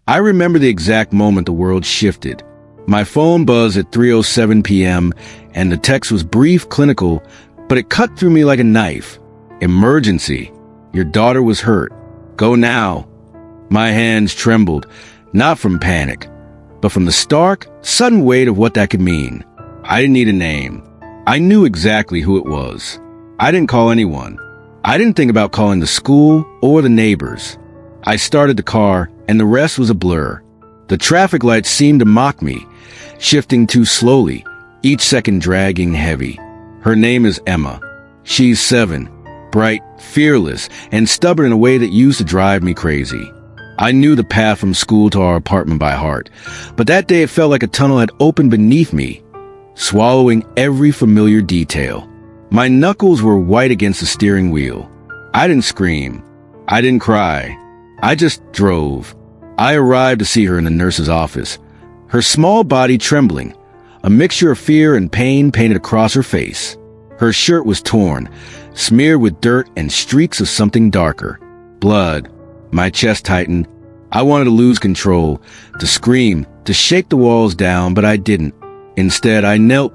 I remember the exact moment the world shifted. My phone buzzed at 3:07 p.m., and the text was brief, clinical, but it cut through me like a knife. Emergency. Your daughter was hurt. Go now. My hands trembled, not from panic, but from the stark, sudden weight of what that could mean. I didn't need a name. I knew exactly who it was. I didn't call anyone. I didn't think about calling the school or the neighbors. I started the car, and the rest was a blur. The traffic lights seemed to mock me, shifting too slowly, each second dragging heavy. Her name is Emma. She's 7, bright, fearless, and stubborn in a way that used to drive me crazy. I knew the path from school to our apartment by heart, but that day it felt like a tunnel had opened beneath me, swallowing every familiar detail. My knuckles were white against the steering wheel. I didn't scream. I didn't cry. I just drove. I arrived to see her in the nurse's office, her small body trembling, a mixture of fear and pain painted across her face. Her shirt was torn, smeared with dirt and streaks of something darker. Blood. My chest tightened. I wanted to lose control, to scream, to shake the walls down, but I didn't. Instead, I knelt,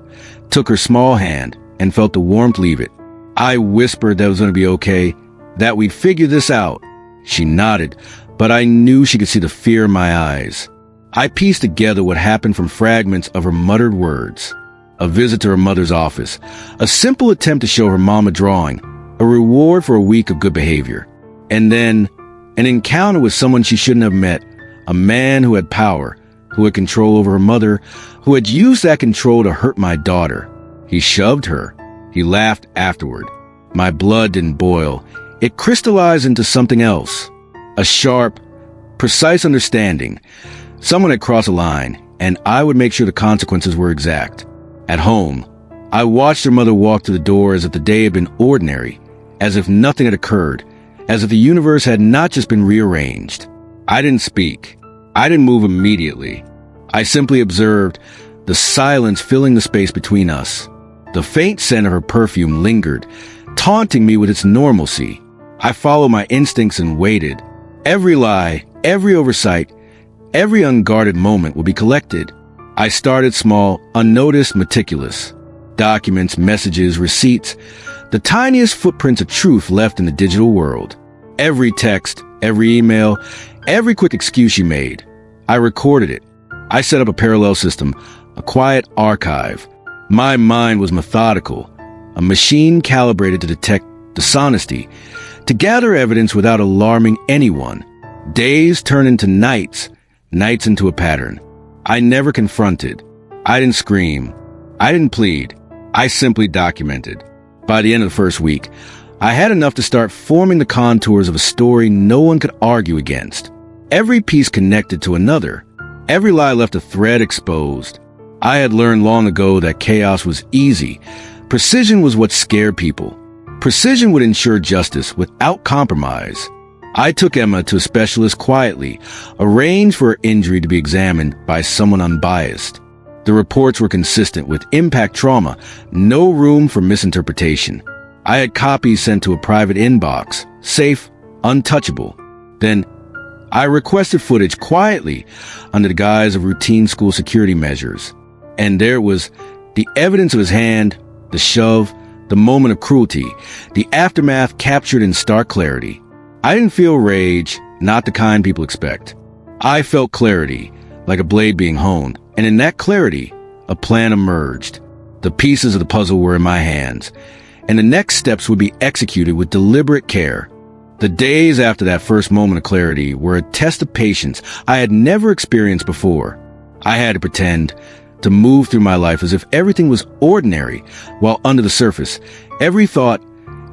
took her small hand, and felt the warmth leave it. I whispered that it was going to be okay, that we'd figure this out. She nodded, but I knew she could see the fear in my eyes. I pieced together what happened from fragments of her muttered words. A visit to her mother's office, a simple attempt to show her mom a drawing, a reward for a week of good behavior. And then, an encounter with someone she shouldn't have met, a man who had power, who had control over her mother, who had used that control to hurt my daughter. He shoved her. He laughed afterward. My blood didn't boil. It crystallized into something else. A sharp, precise understanding. Someone had crossed a line, and I would make sure the consequences were exact. At home, I watched her mother walk to the door as if the day had been ordinary, as if nothing had occurred, as if the universe had not just been rearranged. I didn't speak. I didn't move immediately. I simply observed, the silence filling the space between us. The faint scent of her perfume lingered, taunting me with its normalcy. I followed my instincts and waited. Every lie, every oversight, every unguarded moment would be collected. I started small, unnoticed, meticulous. Documents, messages, receipts, the tiniest footprints of truth left in the digital world. Every text, every email, every quick excuse she made. I recorded it. I set up a parallel system, a quiet archive. My mind was methodical, a machine calibrated to detect dishonesty, to gather evidence without alarming anyone. Days turned into nights, nights into a pattern. I never confronted. I didn't scream. I didn't plead. I simply documented. By the end of the first week, I had enough to start forming the contours of a story no one could argue against. Every piece connected to another. Every lie left a thread exposed. I had learned long ago that chaos was easy. Precision was what scared people. Precision would ensure justice without compromise. I took Emma to a specialist quietly, arranged for her injury to be examined by someone unbiased. The reports were consistent with impact trauma, no room for misinterpretation. I had copies sent to a private inbox, safe, untouchable. Then, I requested footage quietly under the guise of routine school security measures. And there was the evidence of his hand, the shove, the moment of cruelty, the aftermath captured in stark clarity. I didn't feel rage, not the kind people expect. I felt clarity, like a blade being honed, and in that clarity, a plan emerged. The pieces of the puzzle were in my hands, and the next steps would be executed with deliberate care. The days after that first moment of clarity were a test of patience I had never experienced before. I had to pretend to move through my life as if everything was ordinary, while under the surface, every thought,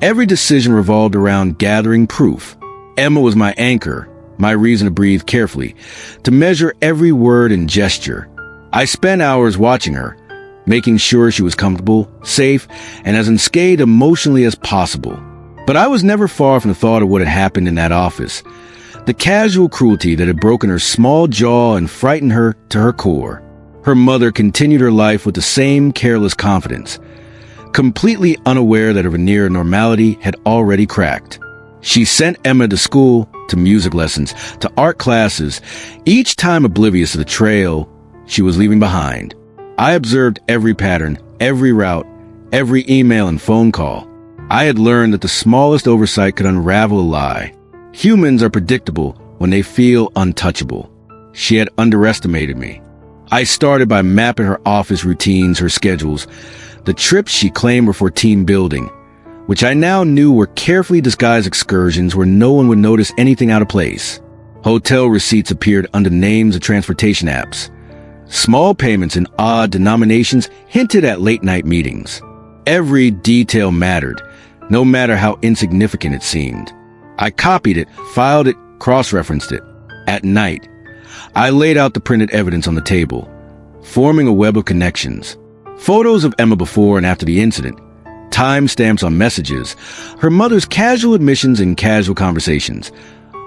every decision revolved around gathering proof. Emma was my anchor, my reason to breathe carefully, to measure every word and gesture. I spent hours watching her, making sure she was comfortable, safe, and as unscathed emotionally as possible. But I was never far from the thought of what had happened in that office, the casual cruelty that had broken her small jaw and frightened her to her core. Her mother continued her life with the same careless confidence, completely unaware that her veneer of normality had already cracked. She sent Emma to school, to music lessons, to art classes, each time oblivious of the trail she was leaving behind. I observed every pattern, every route, every email and phone call. I had learned that the smallest oversight could unravel a lie. Humans are predictable when they feel untouchable. She had underestimated me. I started by mapping her office routines, her schedules, the trips she claimed were for team building, which I now knew were carefully disguised excursions where no one would notice anything out of place. Hotel receipts appeared under names of transportation apps. Small payments in odd denominations hinted at late-night meetings. Every detail mattered, no matter how insignificant it seemed. I copied it, filed it, cross-referenced it. At night, I laid out the printed evidence on the table, forming a web of connections. Photos of Emma before and after the incident, timestamps on messages, her mother's casual admissions and casual conversations,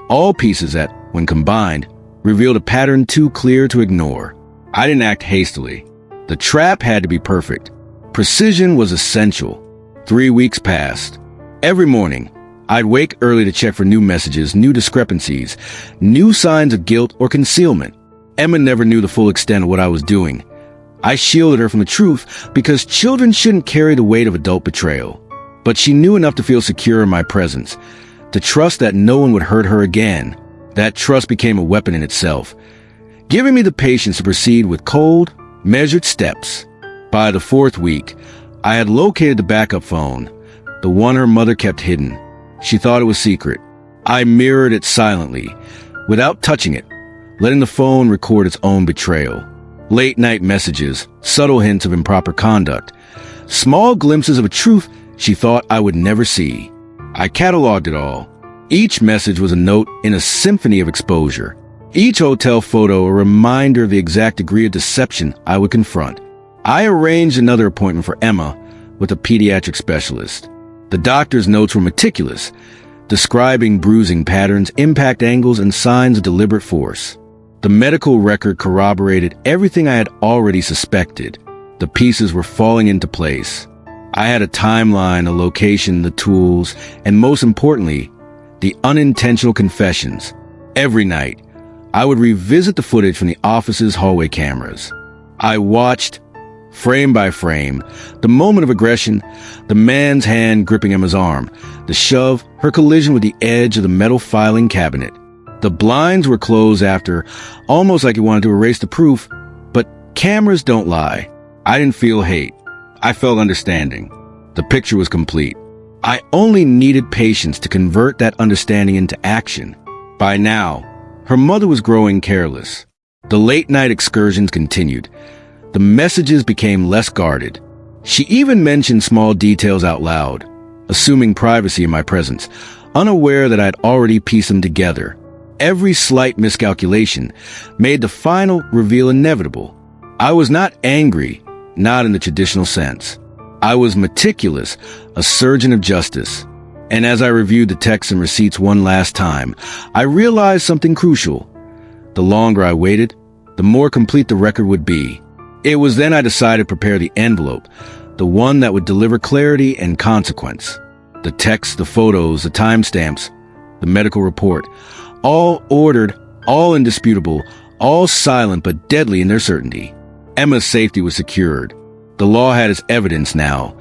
all pieces that, when combined, revealed a pattern too clear to ignore. I didn't act hastily. The trap had to be perfect. Precision was essential. 3 weeks passed. Every morning, I'd wake early to check for new messages, new discrepancies, new signs of guilt or concealment. Emma never knew the full extent of what I was doing. I shielded her from the truth because children shouldn't carry the weight of adult betrayal. But she knew enough to feel secure in my presence, to trust that no one would hurt her again. That trust became a weapon in itself, giving me the patience to proceed with cold, measured steps. By the 4th week, I had located the backup phone, the one her mother kept hidden. She thought it was secret. I mirrored it silently, without touching it, letting the phone record its own betrayal. Late-night messages, subtle hints of improper conduct, small glimpses of a truth she thought I would never see. I cataloged it all. Each message was a note in a symphony of exposure. Each hotel photo a reminder of the exact degree of deception I would confront. I arranged another appointment for Emma with a pediatric specialist. The doctor's notes were meticulous, describing bruising patterns, impact angles, and signs of deliberate force. The medical record corroborated everything I had already suspected. The pieces were falling into place. I had a timeline, a location, the tools, and most importantly, the unintentional confessions. Every night, I would revisit the footage from the office's hallway cameras. I watched, frame by frame, the moment of aggression, the man's hand gripping Emma's arm, the shove, her collision with the edge of the metal filing cabinet. The blinds were closed after, almost like he wanted to erase the proof, but cameras don't lie. I didn't feel hate. I felt understanding. The picture was complete. I only needed patience to convert that understanding into action. By now, her mother was growing careless. The late-night excursions continued. The messages became less guarded. She even mentioned small details out loud, assuming privacy in my presence, unaware that I'd already pieced them together. Every slight miscalculation made the final reveal inevitable. I was not angry, not in the traditional sense. I was meticulous, a surgeon of justice. And as I reviewed the texts and receipts one last time, I realized something crucial. The longer I waited, the more complete the record would be. It was then I decided to prepare the envelope, the one that would deliver clarity and consequence. The text, the photos, the timestamps, the medical report, all ordered, all indisputable, all silent but deadly in their certainty. Emma's safety was secured. The law had its evidence now,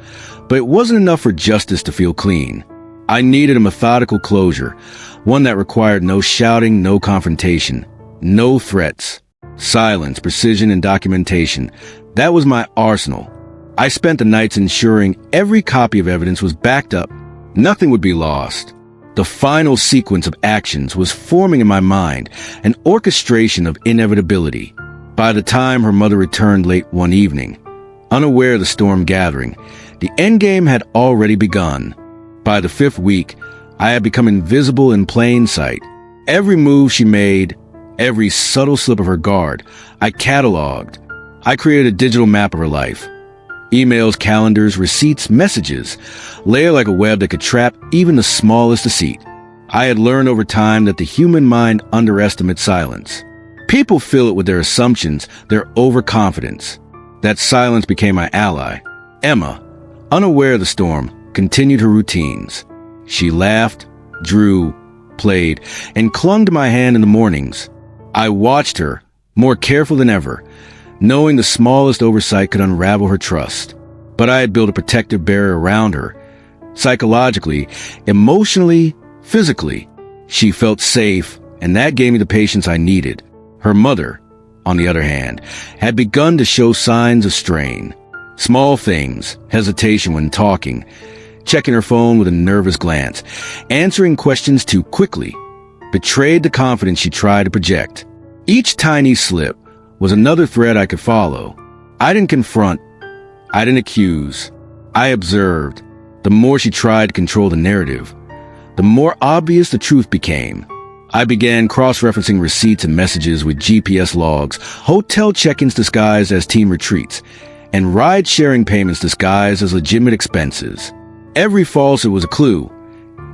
but it wasn't enough for justice to feel clean. I needed a methodical closure, one that required no shouting, no confrontation, no threats. Silence, precision, and documentation. That was my arsenal. I spent the nights ensuring every copy of evidence was backed up. Nothing would be lost. The final sequence of actions was forming in my mind, an orchestration of inevitability. By the time her mother returned late one evening, unaware of the storm gathering, the endgame had already begun. By the 5th week, I had become invisible in plain sight. Every move she made, every subtle slip of her guard, I cataloged. I created a digital map of her life. Emails, calendars, receipts, messages, layered like a web that could trap even the smallest deceit. I had learned over time that the human mind underestimates silence. People fill it with their assumptions, their overconfidence. That silence became my ally. Emma, unaware of the storm, continued her routines. She laughed, drew, played, and clung to my hand in the mornings. I watched her, more careful than ever, knowing the smallest oversight could unravel her trust. But I had built a protective barrier around her. Psychologically, emotionally, physically, she felt safe, and that gave me the patience I needed. Her mother, on the other hand, had begun to show signs of strain. Small things, hesitation when talking, checking her phone with a nervous glance, answering questions too quickly, betrayed the confidence she tried to project. Each tiny slip was another thread I could follow. I didn't confront. I didn't accuse. I observed. The more she tried to control the narrative, the more obvious the truth became. I began cross-referencing receipts and messages with GPS logs, hotel check-ins disguised as team retreats, and ride-sharing payments disguised as legitimate expenses. Every falsehood was a clue.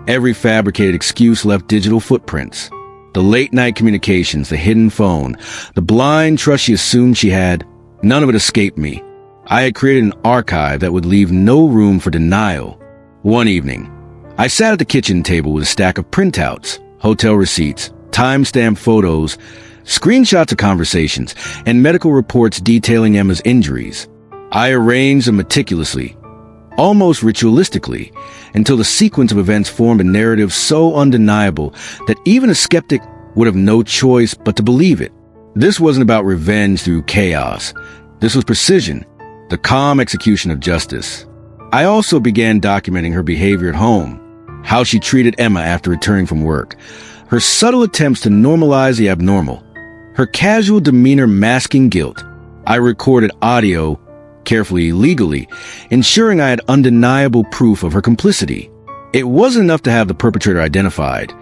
Every fabricated excuse left digital footprints. The late-night communications, the hidden phone, the blind trust she assumed she had, none of it escaped me. I had created an archive that would leave no room for denial. One evening, I sat at the kitchen table with a stack of printouts, hotel receipts, time-stamped photos, screenshots of conversations, and medical reports detailing Emma's injuries. I arranged them meticulously, almost ritualistically, until the sequence of events formed a narrative so undeniable that even a skeptic would have no choice but to believe it. This wasn't about revenge through chaos. This was precision, the calm execution of justice. I also began documenting her behavior at home, how she treated Emma after returning from work, her subtle attempts to normalize the abnormal, her casual demeanor masking guilt. I recorded audio, carefully, legally, ensuring I had undeniable proof of her complicity. It wasn't enough to have the perpetrator identified.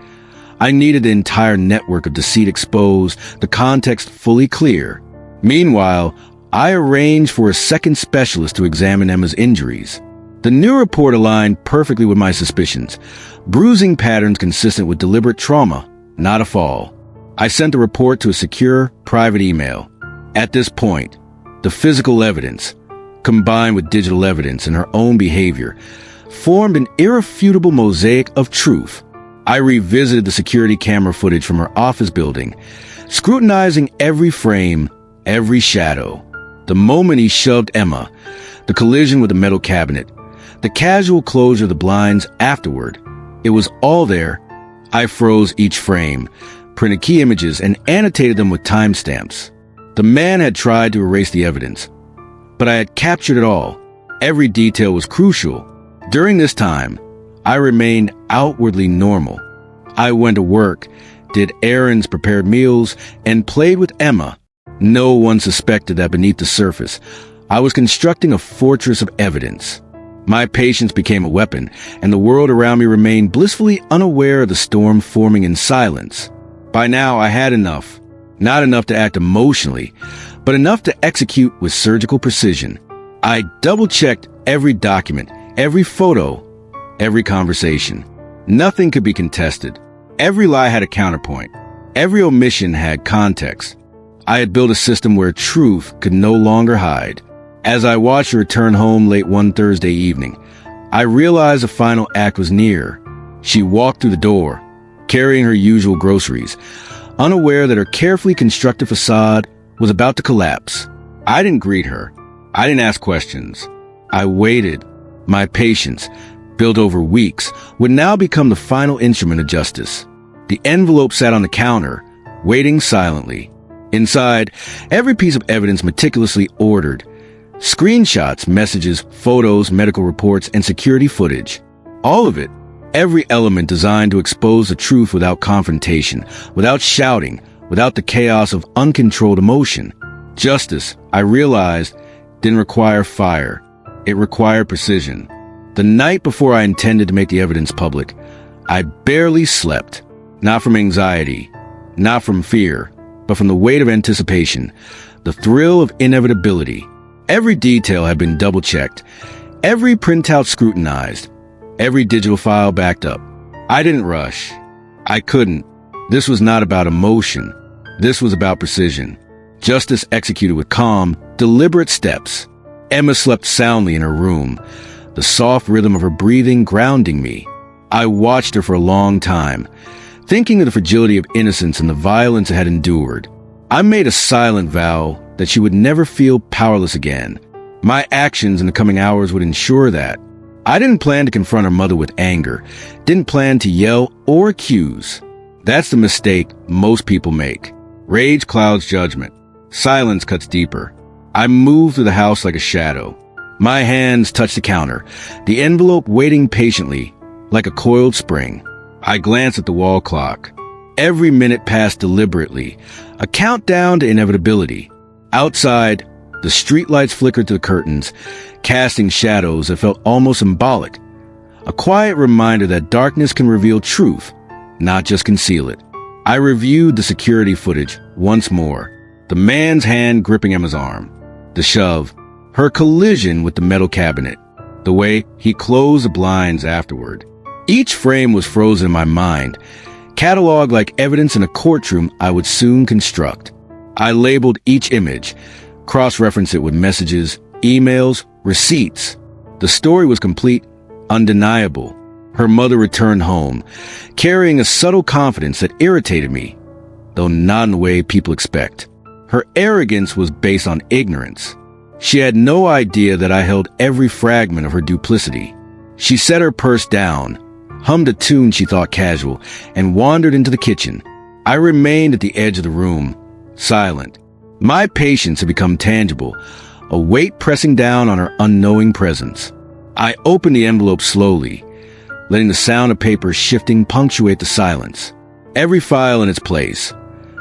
I needed the entire network of deceit exposed, the context fully clear. Meanwhile, I arranged for a second specialist to examine Emma's injuries. The new report aligned perfectly with my suspicions, bruising patterns consistent with deliberate trauma, not a fall. I sent the report to a secure, private email. At this point, the physical evidence, combined with digital evidence and her own behavior, formed an irrefutable mosaic of truth. I revisited the security camera footage from her office building, scrutinizing every frame, every shadow. The moment he shoved Emma, the collision with the metal cabinet, the casual closure of the blinds afterward, it was all there. I froze each frame, printed key images, and annotated them with timestamps. The man had tried to erase the evidence, but I had captured it all. Every detail was crucial. During this time, I remained outwardly normal. I went to work, did errands, prepared meals, and played with Emma. No one suspected that beneath the surface, I was constructing a fortress of evidence. My patience became a weapon, and the world around me remained blissfully unaware of the storm forming in silence. By now, I had enough. Not enough to act emotionally, but enough to execute with surgical precision. I double-checked every document, every photo, every conversation. Nothing could be contested. Every lie had a counterpoint. Every omission had context. I had built a system where truth could no longer hide. As I watched her return home late one Thursday evening, I realized the final act was near. She walked through the door, carrying her usual groceries, unaware that her carefully constructed facade was about to collapse. I didn't greet her. I didn't ask questions. I waited. My patience, built over weeks, would now become the final instrument of justice. The envelope sat on the counter, waiting silently. Inside, every piece of evidence meticulously ordered. Screenshots, messages, photos, medical reports, and security footage. All of it. Every element designed to expose the truth without confrontation, without shouting, without the chaos of uncontrolled emotion. Justice, I realized, didn't require fire. It required precision. The night before I intended to make the evidence public, I barely slept. Not from anxiety, not from fear, but from the weight of anticipation, the thrill of inevitability. Every detail had been double-checked, every printout scrutinized, every digital file backed up. I didn't rush. I couldn't. This was not about emotion. This was about precision. Justice executed with calm, deliberate steps. Emma slept soundly in her room, the soft rhythm of her breathing grounding me. I watched her for a long time, thinking of the fragility of innocence and the violence it had endured. I made a silent vow that she would never feel powerless again. My actions in the coming hours would ensure that. I didn't plan to confront her mother with anger, didn't plan to yell or accuse. That's the mistake most people make. Rage clouds judgment. Silence cuts deeper. I moved through the house like a shadow. My hands touched the counter, the envelope waiting patiently, like a coiled spring. I glanced at the wall clock. Every minute passed deliberately, a countdown to inevitability. Outside, the streetlights flickered through the curtains, casting shadows that felt almost symbolic. A quiet reminder that darkness can reveal truth, not just conceal it. I reviewed the security footage once more. The man's hand gripping Emma's arm. The shove. Her collision with the metal cabinet. The way he closed the blinds afterward. Each frame was frozen in my mind, cataloged like evidence in a courtroom I would soon construct. I labeled each image, cross-referenced it with messages, emails, receipts. The story was complete, undeniable. Her mother returned home, carrying a subtle confidence that irritated me, though not in the way people expect. Her arrogance was based on ignorance. She had no idea that I held every fragment of her duplicity. She set her purse down, hummed a tune she thought casual, and wandered into the kitchen. I remained at the edge of the room, silent. My patience had become tangible, a weight pressing down on her unknowing presence. I opened the envelope slowly, letting the sound of paper shifting punctuate the silence. Every file in its place.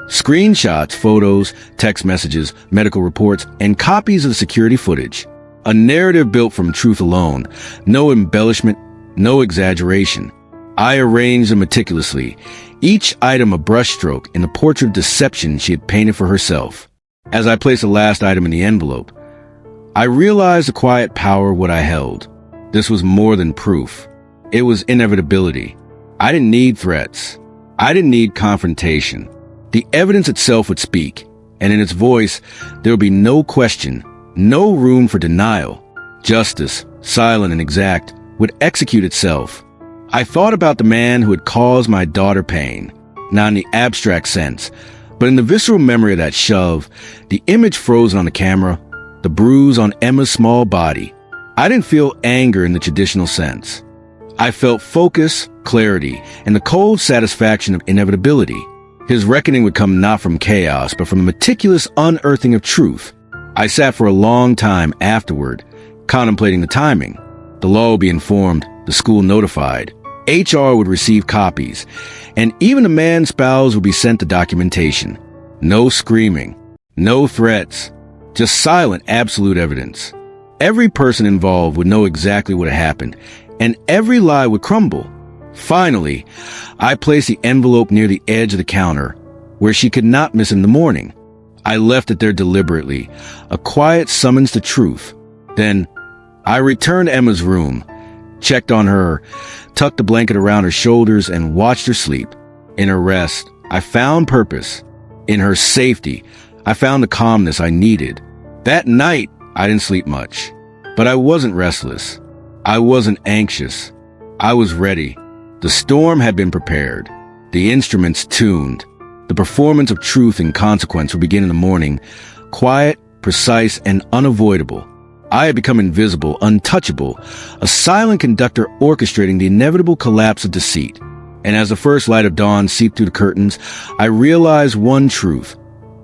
Screenshots, photos, text messages, medical reports, and copies of the security footage. A narrative built from truth alone, no embellishment, no exaggeration. I arranged them meticulously, each item a brushstroke in the portrait of deception she had painted for herself. As I placed the last item in the envelope, I realized the quiet power of what I held. This was more than proof. It was inevitability. I didn't need threats. I didn't need confrontation. The evidence itself would speak, and in its voice, there would be no question, no room for denial. Justice, silent and exact, would execute itself. I thought about the man who had caused my daughter pain, not in the abstract sense, but in the visceral memory of that shove, the image frozen on the camera, the bruise on Emma's small body. I didn't feel anger in the traditional sense. I felt focus, clarity, and the cold satisfaction of inevitability. His reckoning would come not from chaos, but from the meticulous unearthing of truth. I sat for a long time afterward, contemplating the timing. The law would be informed, the school notified. HR would receive copies, and even the man's spouse would be sent the documentation. No screaming, no threats, just silent, absolute evidence. Every person involved would know exactly what had happened, and every lie would crumble. Finally, I placed the envelope near the edge of the counter, where she could not miss in the morning. I left it there deliberately, a quiet summons to truth. Then, I returned to Emma's room, checked on her, tucked the blanket around her shoulders, and watched her sleep. In her rest, I found purpose. In her safety, I found the calmness I needed. That night, I didn't sleep much, but I wasn't restless. I wasn't anxious. I was ready. The storm had been prepared, the instruments tuned. The performance of truth and consequence would begin in the morning, quiet, precise, and unavoidable. I had become invisible, untouchable, a silent conductor orchestrating the inevitable collapse of deceit. And as the first light of dawn seeped through the curtains, I realized one truth.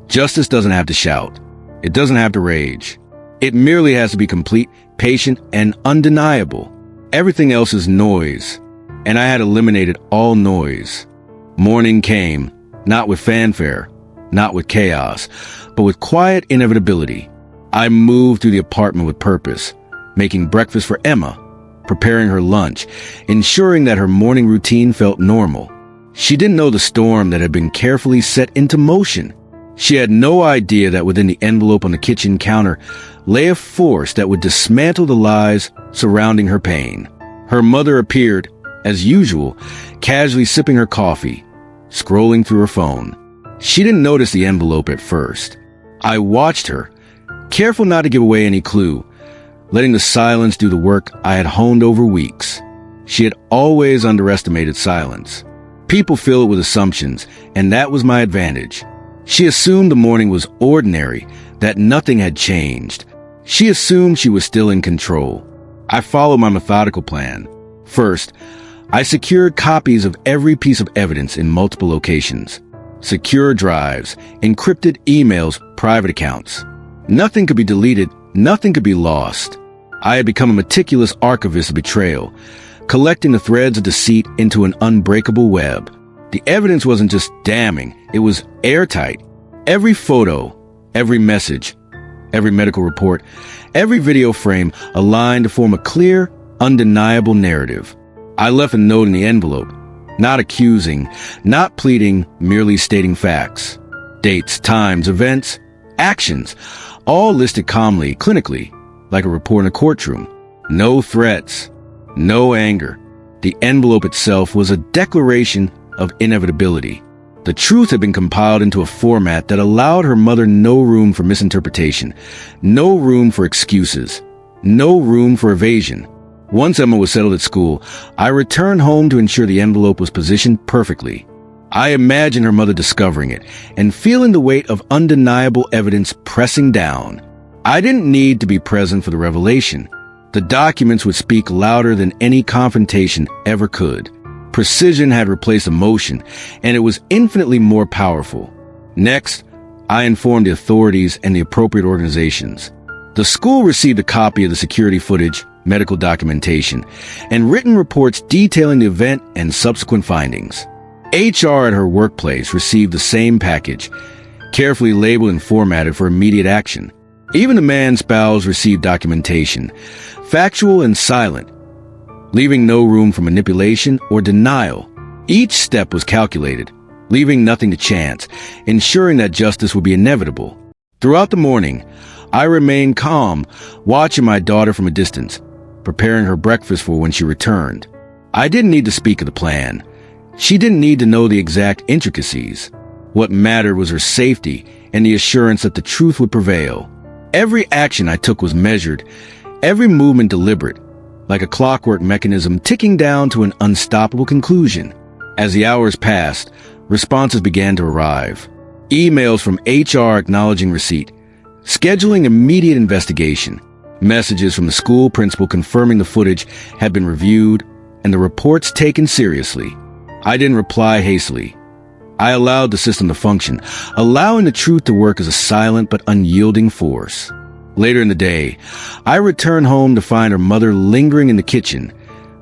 Justice doesn't have to shout. It doesn't have to rage. It merely has to be complete, patient, and undeniable. Everything else is noise, and I had eliminated all noise. Morning came, not with fanfare, not with chaos, but with quiet inevitability. I moved through the apartment with purpose, making breakfast for Emma, preparing her lunch, ensuring that her morning routine felt normal. She didn't know the storm that had been carefully set into motion. She had no idea that within the envelope on the kitchen counter lay a force that would dismantle the lies surrounding her pain. Her mother appeared, as usual, casually sipping her coffee, scrolling through her phone. She didn't notice the envelope at first. I watched her, careful not to give away any clue, letting the silence do the work I had honed over weeks. She had always underestimated silence. people fill it with assumptions, and that was my advantage. She assumed the morning was ordinary, that nothing had changed. She assumed she was still in control. I followed my methodical plan. First, I secured copies of every piece of evidence in multiple locations. Secure drives, encrypted emails, private accounts. Nothing could be deleted, nothing could be lost. I had become a meticulous archivist of betrayal, collecting the threads of deceit into an unbreakable web. The evidence wasn't just damning, it was airtight. Every photo, every message, every medical report, every video frame aligned to form a clear, undeniable narrative. I left a note in the envelope, not accusing, not pleading, merely stating facts. Dates, times, events, actions, all listed calmly, clinically, like a report in a courtroom. No threats, no anger. The envelope itself was a declaration of inevitability. The truth had been compiled into a format that allowed her mother no room for misinterpretation, no room for excuses, no room for evasion. Once Emma was settled at school, I returned home to ensure the envelope was positioned perfectly. I imagined her mother discovering it and feeling the weight of undeniable evidence pressing down. I didn't need to be present for the revelation. The documents would speak louder than any confrontation ever could. Precision had replaced emotion, and it was infinitely more powerful. Next, I informed the authorities and the appropriate organizations. The school received a copy of the security footage, medical documentation, and written reports detailing the event and subsequent findings. HR at her workplace received the same package, carefully labeled and formatted for immediate action. Even the man's spouse received documentation, factual and silent, leaving no room for manipulation or denial. Each step was calculated, leaving nothing to chance, ensuring that justice would be inevitable. Throughout the morning, I remained calm, watching my daughter from a distance, preparing her breakfast for when she returned. I didn't need to speak of the plan. She didn't need to know the exact intricacies. What mattered was her safety and the assurance that the truth would prevail. Every action I took was measured, every movement deliberate, like a clockwork mechanism ticking down to an unstoppable conclusion. As the hours passed, responses began to arrive. Emails from HR acknowledging receipt, scheduling immediate investigation, messages from the school principal confirming the footage had been reviewed and the reports taken seriously. I didn't reply hastily. I allowed the system to function, allowing the truth to work as a silent but unyielding force. Later in the day, I returned home to find her mother lingering in the kitchen,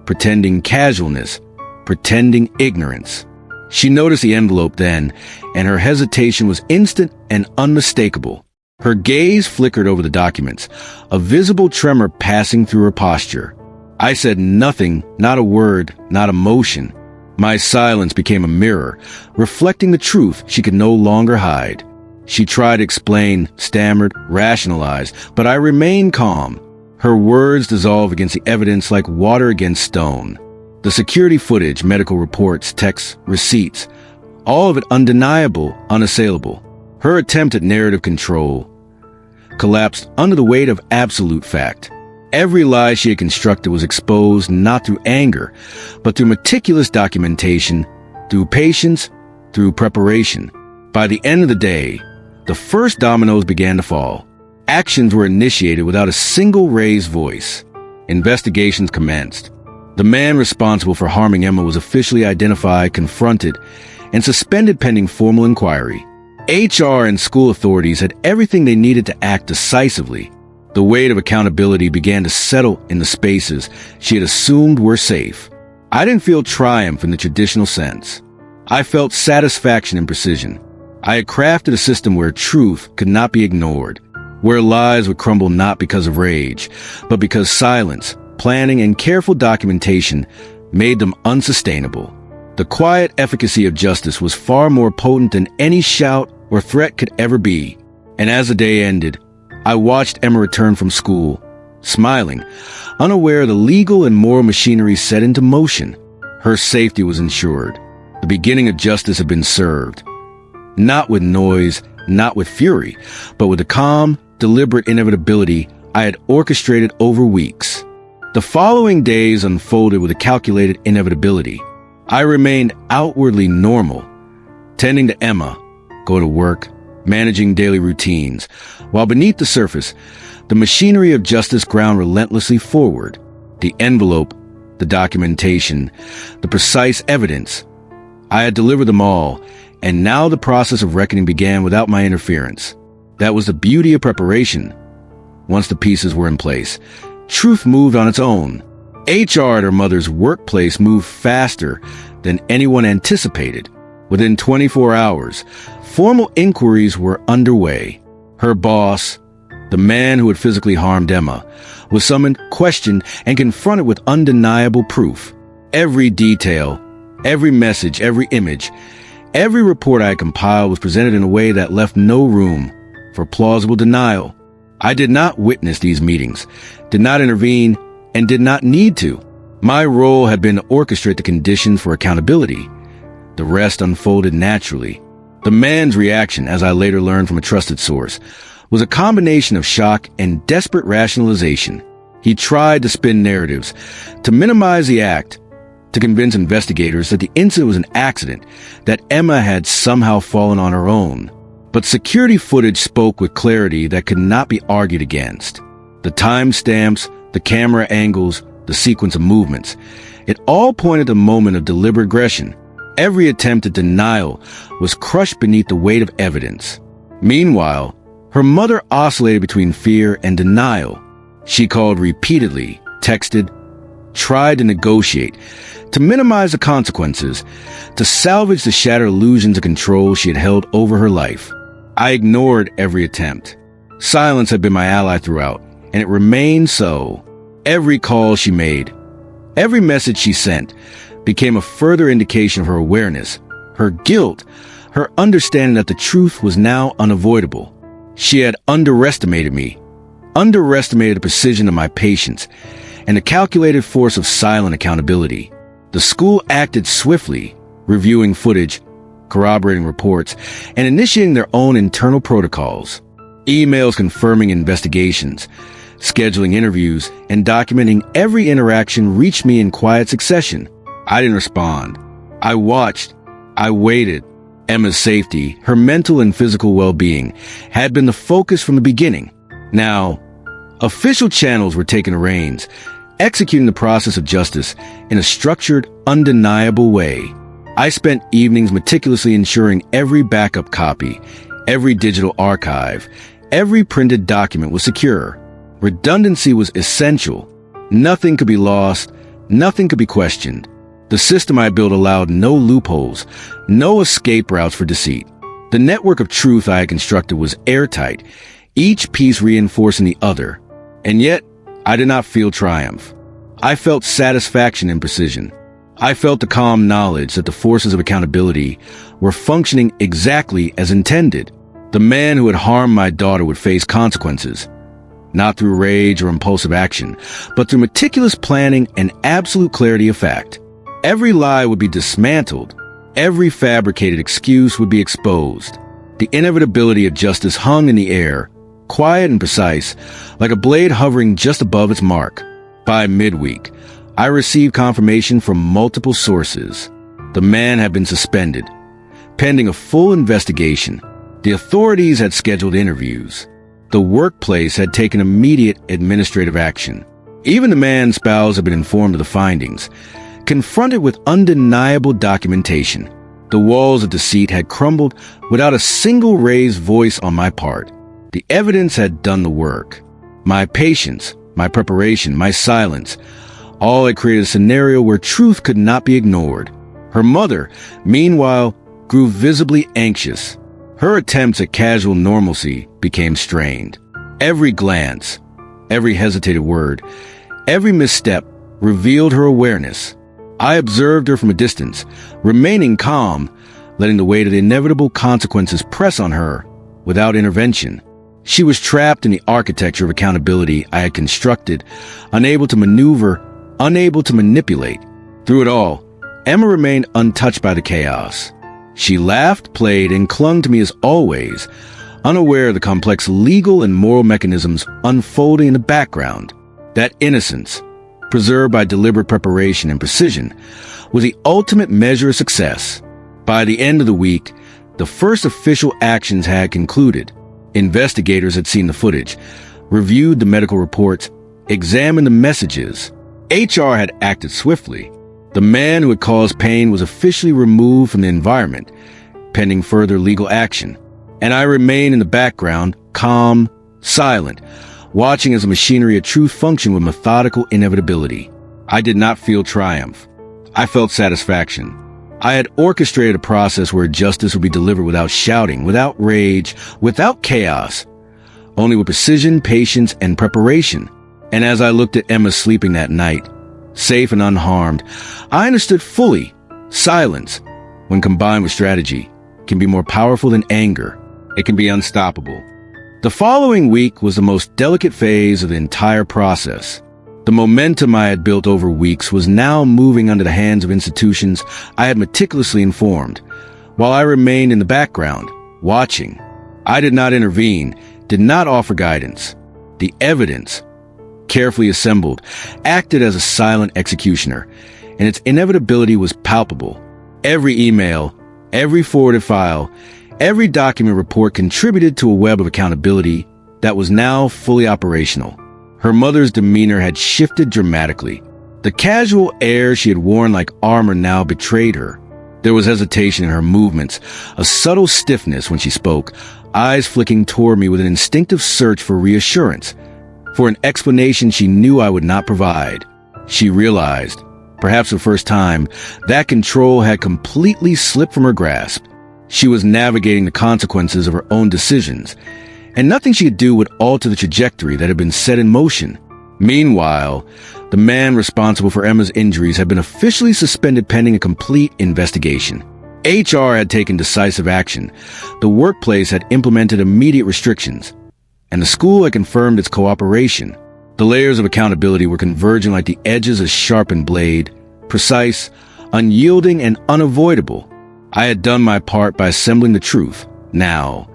pretending casualness, pretending ignorance. She noticed the envelope then, and her hesitation was instant and unmistakable. Her gaze flickered over the documents, a visible tremor passing through her posture. I said nothing, not a word, not a motion. My silence became a mirror, reflecting the truth she could no longer hide. She tried to explain, stammered, rationalized, but I remained calm. Her words dissolved against the evidence like water against stone. The security footage, medical reports, texts, receipts, all of it undeniable, unassailable. Her attempt at narrative control collapsed under the weight of absolute fact. Every lie she had constructed was exposed not through anger, but through meticulous documentation, through patience, through preparation. By the end of the day, the first dominoes began to fall. Actions were initiated without a single raised voice. Investigations commenced. The man responsible for harming Emma was officially identified, confronted, and suspended pending formal inquiry. HR and school authorities had everything they needed to act decisively. The weight of accountability began to settle in the spaces she had assumed were safe. I didn't feel triumph in the traditional sense. I felt satisfaction and precision. I had crafted a system where truth could not be ignored, where lies would crumble not because of rage, but because silence, planning, and careful documentation made them unsustainable. The quiet efficacy of justice was far more potent than any shout or threat could ever be. And as the day ended, I watched Emma return from school, smiling, unaware of the legal and moral machinery set into motion. Her safety was ensured. The beginning of justice had been served. Not with noise, not with fury, but with the calm, deliberate inevitability I had orchestrated over weeks. The following days unfolded with a calculated inevitability. I remained outwardly normal, tending to Emma, go to work, managing daily routines, while beneath the surface, the machinery of justice ground relentlessly forward. The envelope, the documentation, the precise evidence. I had delivered them all, and now the process of reckoning began without my interference. That was the beauty of preparation. Once the pieces were in place, truth moved on its own. HR at her mother's workplace moved faster than anyone anticipated. Within 24 hours, formal inquiries were underway. Her boss, the man who had physically harmed Emma, was summoned, questioned, and confronted with undeniable proof. Every detail, every message, every image, every report I had compiled was presented in a way that left no room for plausible denial. I did not witness these meetings, did not intervene, and did not need to. My role had been to orchestrate the conditions for accountability. The rest unfolded naturally. The man's reaction, as I later learned from a trusted source, was a combination of shock and desperate rationalization. He tried to spin narratives, to minimize the act, to convince investigators that the incident was an accident, that Emma had somehow fallen on her own. But security footage spoke with clarity that could not be argued against. The timestamps, the camera angles, the sequence of movements, it all pointed to a moment of deliberate aggression. Every attempt at denial was crushed beneath the weight of evidence. Meanwhile, her mother oscillated between fear and denial. She called repeatedly, texted, tried to negotiate, to minimize the consequences, to salvage the shattered illusions of control she had held over her life. I ignored every attempt. Silence had been my ally throughout, and it remained so. Every call she made, every message she sent, became a further indication of her awareness, her guilt, her understanding that the truth was now unavoidable. She had underestimated me, underestimated the precision of my patience, and the calculated force of silent accountability. The school acted swiftly, reviewing footage, corroborating reports, and initiating their own internal protocols. Emails confirming investigations, scheduling interviews, and documenting every interaction reached me in quiet succession. I didn't respond. I watched. I waited. Emma's safety, her mental and physical well-being, had been the focus from the beginning. Now, official channels were taking the reins, executing the process of justice in a structured, undeniable way. I spent evenings meticulously ensuring every backup copy, every digital archive, every printed document was secure. Redundancy was essential. Nothing could be lost, nothing could be questioned. The system I built allowed no loopholes, no escape routes for deceit. The network of truth I had constructed was airtight, each piece reinforcing the other. And yet, I did not feel triumph. I felt satisfaction in precision. I felt the calm knowledge that the forces of accountability were functioning exactly as intended. The man who had harmed my daughter would face consequences, not through rage or impulsive action, but through meticulous planning and absolute clarity of fact. Every lie would be dismantled. Every fabricated excuse would be exposed. The inevitability of justice hung in the air, quiet and precise, like a blade hovering just above its mark. By midweek, I received confirmation from multiple sources. The man had been suspended, pending a full investigation. The authorities had scheduled interviews. The workplace had taken immediate administrative action. Even the man's spouse had been informed of the findings. Confronted with undeniable documentation, the walls of deceit had crumbled without a single raised voice on my part. The evidence had done the work. My patience, my preparation, my silence, all had created a scenario where truth could not be ignored. Her mother, meanwhile, grew visibly anxious. Her attempts at casual normalcy became strained. Every glance, every hesitated word, every misstep revealed her awareness. I observed her from a distance, remaining calm, letting the weight of the inevitable consequences press on her without intervention. She was trapped in the architecture of accountability I had constructed, unable to maneuver, unable to manipulate. Through it all, Emma remained untouched by the chaos. She laughed, played, and clung to me as always, unaware of the complex legal and moral mechanisms unfolding in the background. That innocence, preserved by deliberate preparation and precision, was the ultimate measure of success. By the end of the week, the first official actions had concluded. Investigators had seen the footage, reviewed the medical reports, examined the messages. HR had acted swiftly. The man who had caused pain was officially removed from the environment, pending further legal action. And I remained in the background, calm, silent, watching as the machinery of truth functioned with methodical inevitability. I did not feel triumph. I felt satisfaction. I had orchestrated a process where justice would be delivered without shouting, without rage, without chaos, only with precision, patience, and preparation. And as I looked at Emma sleeping that night, safe and unharmed, I understood fully, silence, when combined with strategy, can be more powerful than anger. It can be unstoppable. The following week was the most delicate phase of the entire process. The momentum I had built over weeks was now moving under the hands of institutions I had meticulously informed, while I remained in the background, watching. I did not intervene, did not offer guidance. The evidence, carefully assembled, acted as a silent executioner, and its inevitability was palpable. Every email, every forwarded file, every document report contributed to a web of accountability that was now fully operational. Her mother's demeanor had shifted dramatically. The casual air she had worn like armor now betrayed her. There was hesitation in her movements, a subtle stiffness when she spoke, eyes flicking toward me with an instinctive search for reassurance, for an explanation she knew I would not provide. She realized, perhaps for the first time, that control had completely slipped from her grasp. She was navigating the consequences of her own decisions, and nothing she could do would alter the trajectory that had been set in motion. Meanwhile, the man responsible for Emma's injuries had been officially suspended pending a complete investigation. HR had taken decisive action. The workplace had implemented immediate restrictions, and the school had confirmed its cooperation. The layers of accountability were converging like the edges of a sharpened blade, precise, unyielding, and unavoidable. I had done my part by assembling the truth. Now,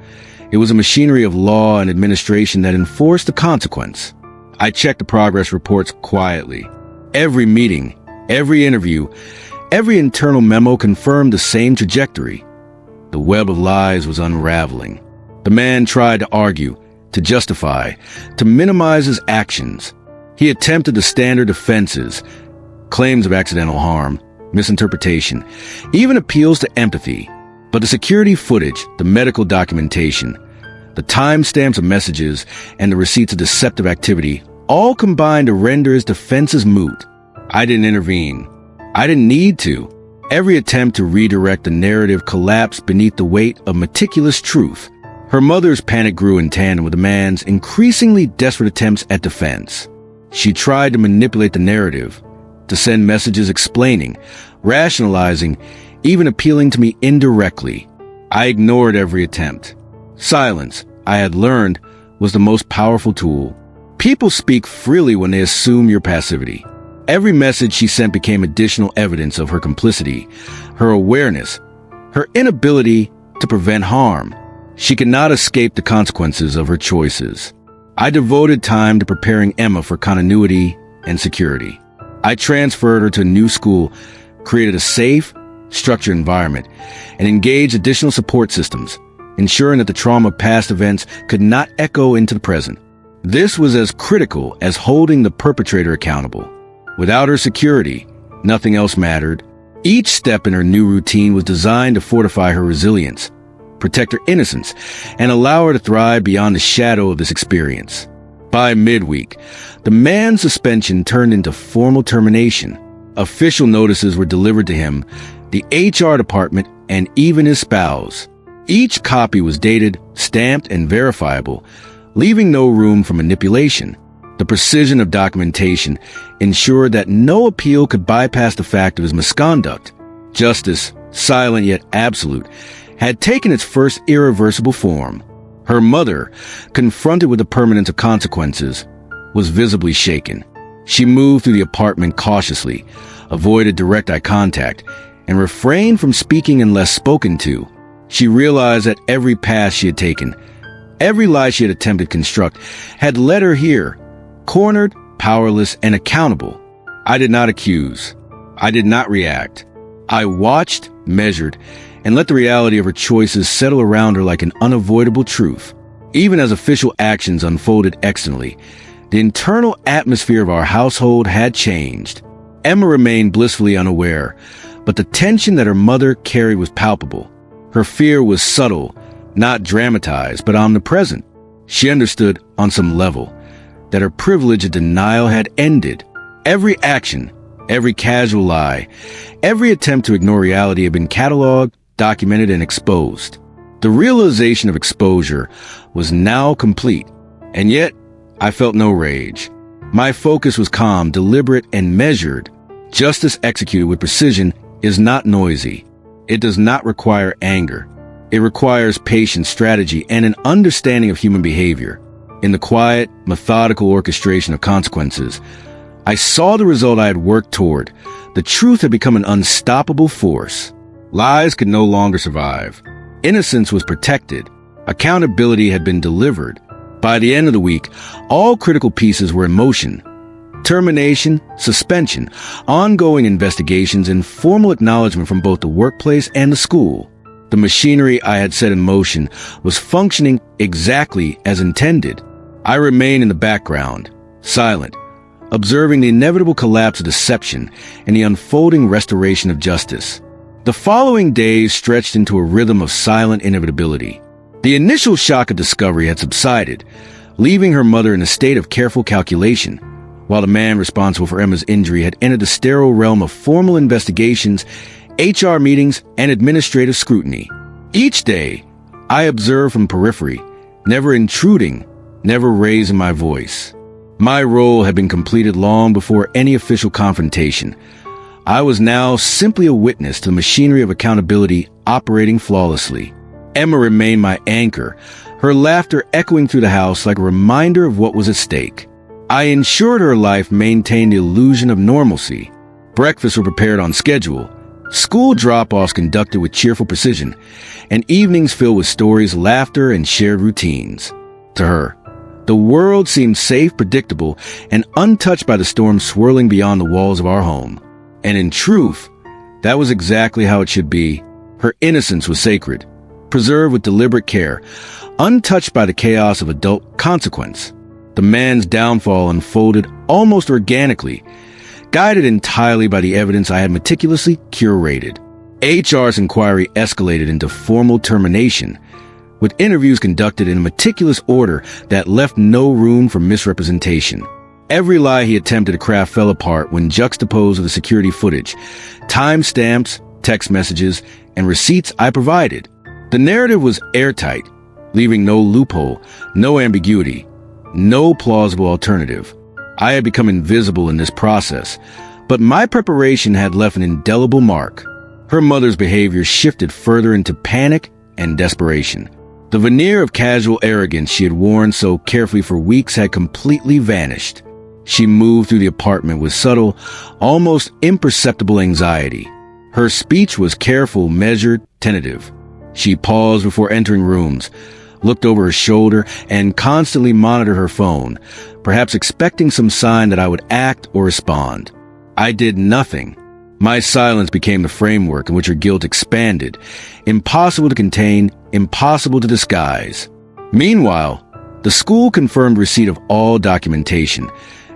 it was a machinery of law and administration that enforced the consequence. I checked the progress reports quietly. Every meeting, every interview, every internal memo confirmed the same trajectory. The web of lies was unraveling. The man tried to argue, to justify, to minimize his actions. He attempted the standard defenses, claims of accidental harm, misinterpretation, even appeals to empathy. But the security footage, the medical documentation, the timestamps of messages, and the receipts of deceptive activity all combined to render his defenses moot. I didn't intervene. I didn't need to. Every attempt to redirect the narrative collapsed beneath the weight of meticulous truth. Her mother's panic grew in tandem with the man's increasingly desperate attempts at defense. She tried to manipulate the narrative, to send messages explaining, rationalizing, even appealing to me indirectly. I ignored every attempt. Silence, I had learned, was the most powerful tool. People speak freely when they assume your passivity. Every message she sent became additional evidence of her complicity, her awareness, her inability to prevent harm. She could not escape the consequences of her choices. I devoted time to preparing Emma for continuity and security. I transferred her to a new school, created a safe, structured environment, and engaged additional support systems, ensuring that the trauma of past events could not echo into the present. This was as critical as holding the perpetrator accountable. Without her security, nothing else mattered. Each step in her new routine was designed to fortify her resilience, protect her innocence, and allow her to thrive beyond the shadow of this experience. By midweek, the man's suspension turned into formal termination. Official notices were delivered to him, the HR department, and even his spouse. Each copy was dated, stamped, and verifiable, leaving no room for manipulation. The precision of documentation ensured that no appeal could bypass the fact of his misconduct. Justice, silent yet absolute, had taken its first irreversible form. Her mother, confronted with the permanence of consequences, was visibly shaken. She moved through the apartment cautiously, avoided direct eye contact, and refrained from speaking unless spoken to. She realized that every path she had taken, every lie she had attempted to construct, had led her here, cornered, powerless, and accountable. I did not accuse. I did not react. I watched, measured, and let the reality of her choices settle around her like an unavoidable truth. Even as official actions unfolded externally, the internal atmosphere of our household had changed. Emma remained blissfully unaware, but the tension that her mother carried was palpable. Her fear was subtle, not dramatized, but omnipresent. She understood, on some level, that her privilege of denial had ended. Every action, every casual lie, every attempt to ignore reality had been cataloged, documented, and exposed. The realization of exposure was now complete, and yet I felt no rage. My focus was calm, deliberate, and measured. Justice executed with precision is not noisy. It does not require anger. It requires patience, strategy, and an understanding of human behavior. In the quiet, methodical orchestration of consequences, I saw the result I had worked toward. The truth had become an unstoppable force. Lies could no longer survive. Innocence was protected. Accountability had been delivered. By the end of the week, all critical pieces were in motion. Termination, suspension, ongoing investigations, and formal acknowledgement from both the workplace and the school. The machinery I had set in motion was functioning exactly as intended. I remained in the background, silent, observing the inevitable collapse of deception and the unfolding restoration of justice. The following days stretched into a rhythm of silent inevitability. The initial shock of discovery had subsided, leaving her mother in a state of careful calculation, while the man responsible for Emma's injury had entered the sterile realm of formal investigations, HR meetings, and administrative scrutiny. Each day, I observed from periphery, never intruding, never raising my voice. My role had been completed long before any official confrontation. I was now simply a witness to the machinery of accountability operating flawlessly. Emma remained my anchor, her laughter echoing through the house like a reminder of what was at stake. I ensured her life maintained the illusion of normalcy. Breakfasts were prepared on schedule, school drop-offs conducted with cheerful precision, and evenings filled with stories, laughter, and shared routines. To her, the world seemed safe, predictable, and untouched by the storm swirling beyond the walls of our home. And in truth, that was exactly how it should be. Her innocence was sacred, preserved with deliberate care, untouched by the chaos of adult consequence. The man's downfall unfolded almost organically, guided entirely by the evidence I had meticulously curated. HR's inquiry escalated into formal termination, with interviews conducted in a meticulous order that left no room for misrepresentation. Every lie he attempted to craft fell apart when juxtaposed with the security footage, timestamps, text messages, and receipts I provided. The narrative was airtight, leaving no loophole, no ambiguity, no plausible alternative. I had become invisible in this process, but my preparation had left an indelible mark. Her mother's behavior shifted further into panic and desperation. The veneer of casual arrogance she had worn so carefully for weeks had completely vanished. She moved through the apartment with subtle, almost imperceptible anxiety. Her speech was careful, measured, tentative. She paused before entering rooms, looked over her shoulder, and constantly monitored her phone, perhaps expecting some sign that I would act or respond. I did nothing. My silence became the framework in which her guilt expanded, impossible to contain, impossible to disguise. Meanwhile, the school confirmed receipt of all documentation,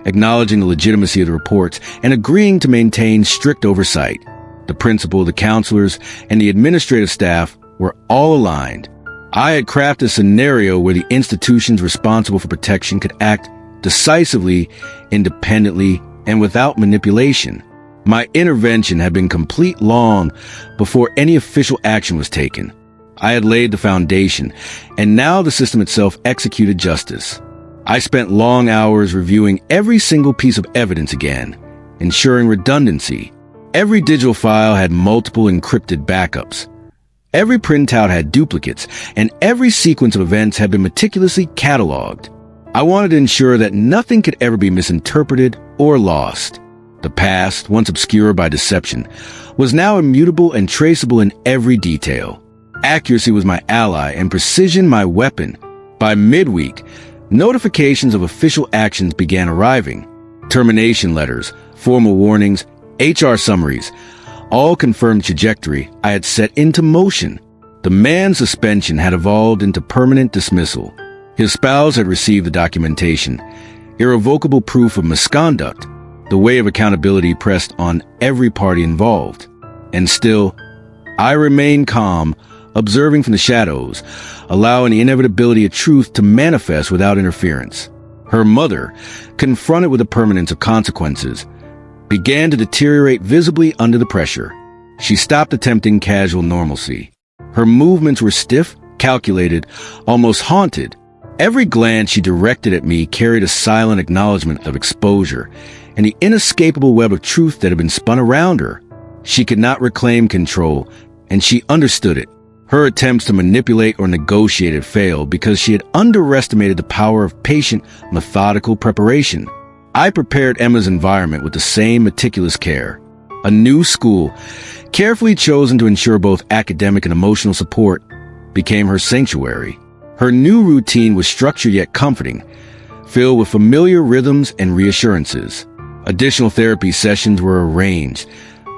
acknowledging the legitimacy of the reports and agreeing to maintain strict oversight. The principal, the counselors, and the administrative staff were all aligned. I had crafted a scenario where the institutions responsible for protection could act decisively, independently, and without manipulation. My intervention had been complete long before any official action was taken. I had laid the foundation, and now the system itself executed justice. I spent long hours reviewing every single piece of evidence again, ensuring redundancy. Every digital file had multiple encrypted backups. Every printout had duplicates, and every sequence of events had been meticulously cataloged. I wanted to ensure that nothing could ever be misinterpreted or lost. The past, once obscured by deception, was now immutable and traceable in every detail. Accuracy was my ally and precision my weapon. By midweek, notifications of official actions began arriving. Termination letters, formal warnings, HR summaries, all confirmed the trajectory I had set into motion. The man's suspension had evolved into permanent dismissal. His spouse had received the documentation, irrevocable proof of misconduct. The weight of accountability pressed on every party involved. And still, I remained calm, observing from the shadows, allowing the inevitability of truth to manifest without interference. Her mother, confronted with the permanence of consequences, began to deteriorate visibly under the pressure. She stopped attempting casual normalcy. Her movements were stiff, calculated, almost haunted. Every glance she directed at me carried a silent acknowledgement of exposure and the inescapable web of truth that had been spun around her. She could not reclaim control, and she understood it. Her attempts to manipulate or negotiate had failed because she had underestimated the power of patient, methodical preparation. I prepared Emma's environment with the same meticulous care. A new school, carefully chosen to ensure both academic and emotional support, became her sanctuary. Her new routine was structured yet comforting, filled with familiar rhythms and reassurances. Additional therapy sessions were arranged,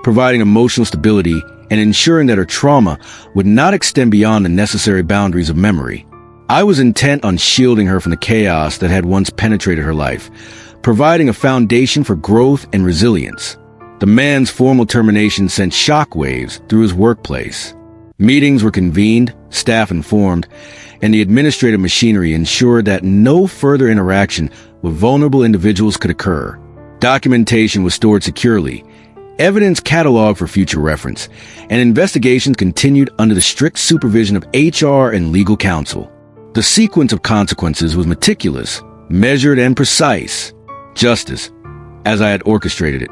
providing emotional stability and ensuring that her trauma would not extend beyond the necessary boundaries of memory. I was intent on shielding her from the chaos that had once penetrated her life, providing a foundation for growth and resilience. The man's formal termination sent shockwaves through his workplace. Meetings were convened, staff informed, and the administrative machinery ensured that no further interaction with vulnerable individuals could occur. Documentation was stored securely, evidence cataloged for future reference, and investigations continued under the strict supervision of HR and legal counsel. The sequence of consequences was meticulous, measured, and precise. Justice, as I had orchestrated it,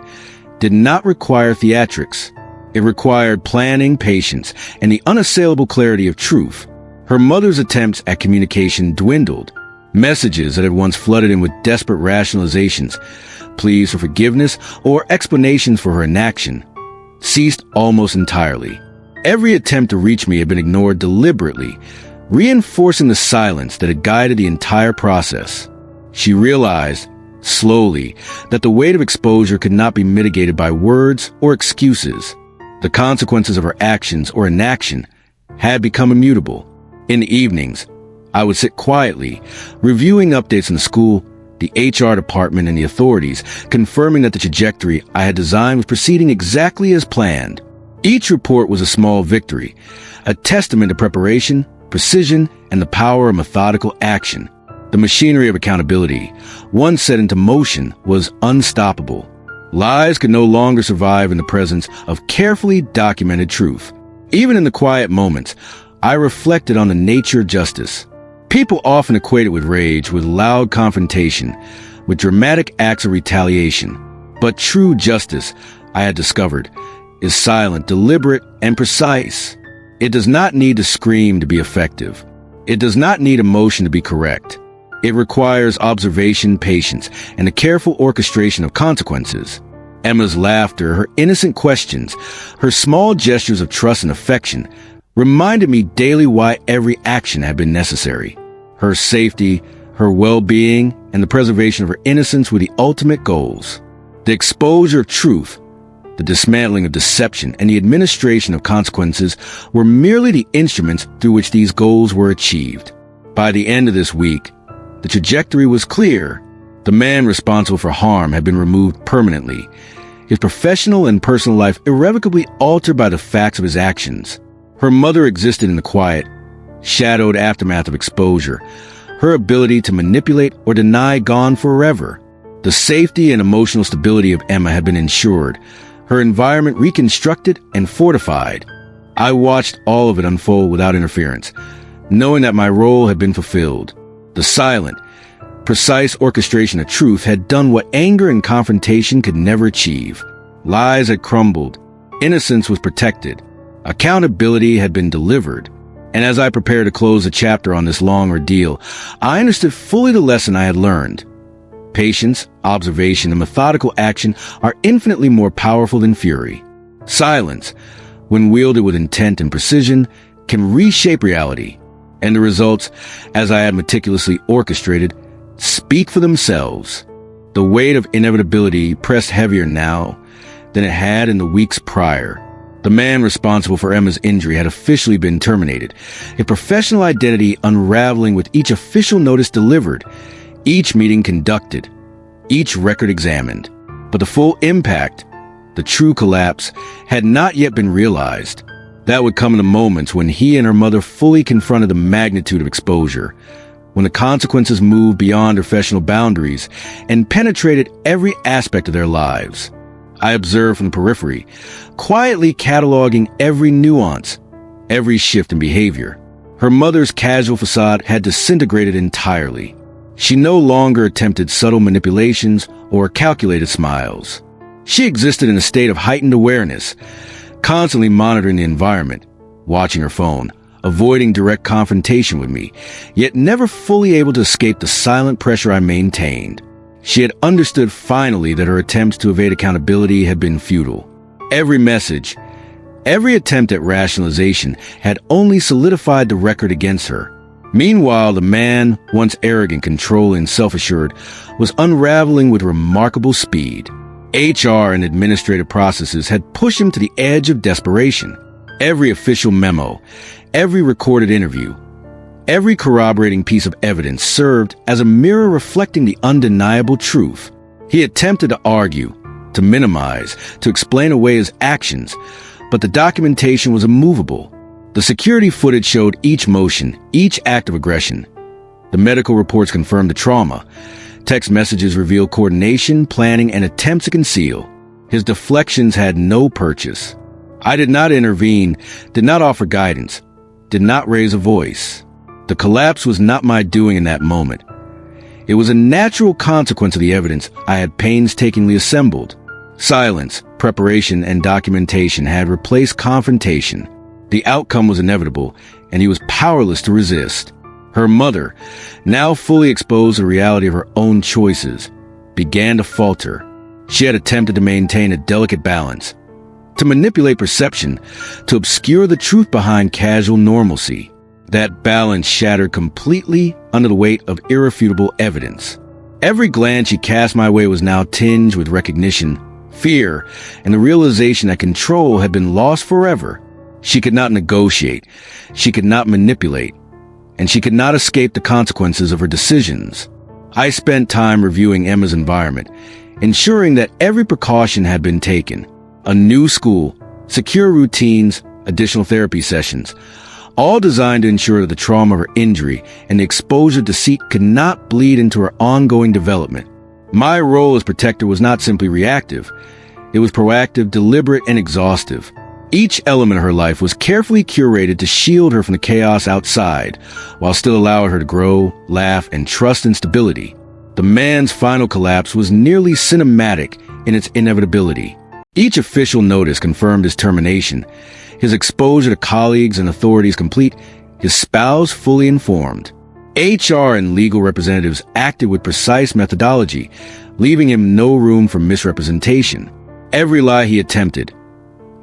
did not require theatrics. It required planning, patience, and the unassailable clarity of truth. Her mother's attempts at communication dwindled. Messages that had once flooded in with desperate rationalizations, pleas for forgiveness, or explanations for her inaction, ceased almost entirely. Every attempt to reach me had been ignored deliberately, reinforcing the silence that had guided the entire process. She realized, slowly, that the weight of exposure could not be mitigated by words or excuses. The consequences of her actions or inaction had become immutable. In the evenings, I would sit quietly, reviewing updates in the school, the HR department, and the authorities, confirming that the trajectory I had designed was proceeding exactly as planned. Each report was a small victory, a testament to preparation, precision, and the power of methodical action. The machinery of accountability, once set into motion, was unstoppable. Lies could no longer survive in the presence of carefully documented truth. Even in the quiet moments, I reflected on the nature of justice. People often equate it with rage, with loud confrontation, with dramatic acts of retaliation. But true justice, I had discovered, is silent, deliberate, and precise. It does not need to scream to be effective. It does not need emotion to be correct. It requires observation, patience, and a careful orchestration of consequences. Emma's laughter, her innocent questions, her small gestures of trust and affection reminded me daily why every action had been necessary. Her safety, her well-being, and the preservation of her innocence were the ultimate goals. The exposure of truth, the dismantling of deception, and the administration of consequences were merely the instruments through which these goals were achieved. By the end of this week, the trajectory was clear. The man responsible for harm had been removed permanently, his professional and personal life irrevocably altered by the facts of his actions. Her mother existed in the quiet, shadowed aftermath of exposure, her ability to manipulate or deny gone forever. The safety and emotional stability of Emma had been ensured, her environment reconstructed and fortified. I watched all of it unfold without interference, knowing that my role had been fulfilled. The silent, precise orchestration of truth had done what anger and confrontation could never achieve. Lies had crumbled, innocence was protected, accountability had been delivered. And as I prepared to close the chapter on this long ordeal, I understood fully the lesson I had learned. Patience, observation, and methodical action are infinitely more powerful than fury. Silence, when wielded with intent and precision, can reshape reality. And the results, as I had meticulously orchestrated, speak for themselves. The weight of inevitability pressed heavier now than it had in the weeks prior. The man responsible for Emma's injury had officially been terminated, a professional identity unraveling with each official notice delivered, each meeting conducted, each record examined. But the full impact, the true collapse, had not yet been realized. That would come in the moments when he and her mother fully confronted the magnitude of exposure, when the consequences moved beyond professional boundaries and penetrated every aspect of their lives. I observed from the periphery, quietly cataloging every nuance, every shift in behavior. Her mother's casual facade had disintegrated entirely. She no longer attempted subtle manipulations or calculated smiles. She existed in a state of heightened awareness, constantly monitoring the environment, watching her phone, avoiding direct confrontation with me, yet never fully able to escape the silent pressure I maintained. She had understood finally that her attempts to evade accountability had been futile. Every message, every attempt at rationalization had only solidified the record against her. Meanwhile, the man, once arrogant, controlling, self-assured, was unraveling with remarkable speed. HR and administrative processes had pushed him to the edge of desperation. Every official memo, every recorded interview, every corroborating piece of evidence served as a mirror reflecting the undeniable truth. He attempted to argue, to minimize, to explain away his actions, but the documentation was immovable. The security footage showed each motion, each act of aggression. The medical reports confirmed the trauma. Text messages revealed coordination, planning, and attempts to conceal. His deflections had no purchase. I did not intervene, did not offer guidance, did not raise a voice. The collapse was not my doing in that moment. It was a natural consequence of the evidence I had painstakingly assembled. Silence, preparation, and documentation had replaced confrontation. The outcome was inevitable, and he was powerless to resist. Her mother, now fully exposed to the reality of her own choices, began to falter. She had attempted to maintain a delicate balance, to manipulate perception, to obscure the truth behind casual normalcy. That balance shattered completely under the weight of irrefutable evidence. Every glance she cast my way was now tinged with recognition, fear, and the realization that control had been lost forever. She could not negotiate, she could not manipulate, and she could not escape the consequences of her decisions. I spent time reviewing Emma's environment, ensuring that every precaution had been taken. A new school, secure routines, additional therapy sessions, all designed to ensure that the trauma of her injury and the exposure to deceit could not bleed into her ongoing development. My role as protector was not simply reactive. It was proactive, deliberate, and exhaustive. Each element of her life was carefully curated to shield her from the chaos outside, while still allowing her to grow, laugh, and trust in stability. The man's final collapse was nearly cinematic in its inevitability. Each official notice confirmed his termination, his exposure to colleagues and authorities complete, his spouse fully informed. HR and legal representatives acted with precise methodology, leaving him no room for misrepresentation. Every lie he attempted,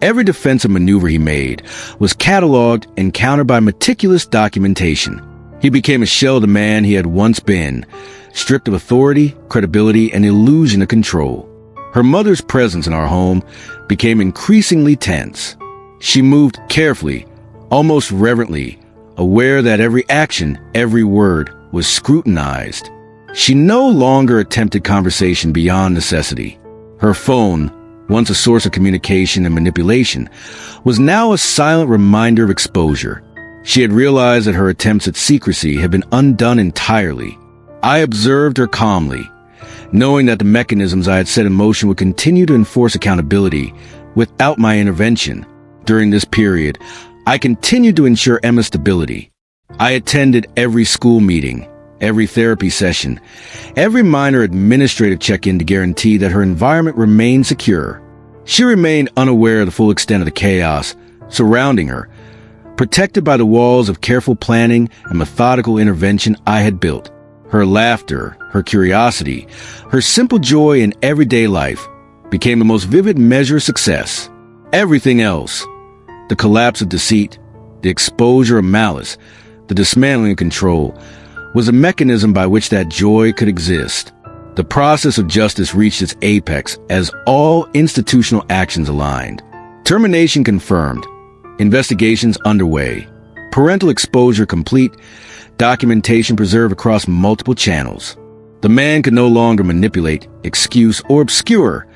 every defensive maneuver he made, was cataloged and countered by meticulous documentation. He became a shell of the man he had once been, stripped of authority, credibility, and illusion of control. Her mother's presence in our home became increasingly tense. She moved carefully, almost reverently, aware that every action, every word was scrutinized. She no longer attempted conversation beyond necessity. Her phone, once a source of communication and manipulation, was now a silent reminder of exposure. She had realized that her attempts at secrecy had been undone entirely. I observed her calmly, knowing that the mechanisms I had set in motion would continue to enforce accountability without my intervention. During this period, I continued to ensure Emma's stability. I attended every school meeting, every therapy session, every minor administrative check-in to guarantee that her environment remained secure. She remained unaware of the full extent of the chaos surrounding her, protected by the walls of careful planning and methodical intervention I had built. Her laughter, her curiosity, her simple joy in everyday life became the most vivid measure of success. Everything else, the collapse of deceit, the exposure of malice, the dismantling of control, was a mechanism by which that joy could exist. The process of justice reached its apex as all institutional actions aligned. Termination confirmed. Investigations underway. Parental exposure complete. Documentation preserved across multiple channels. The man could no longer manipulate, excuse, or obscure.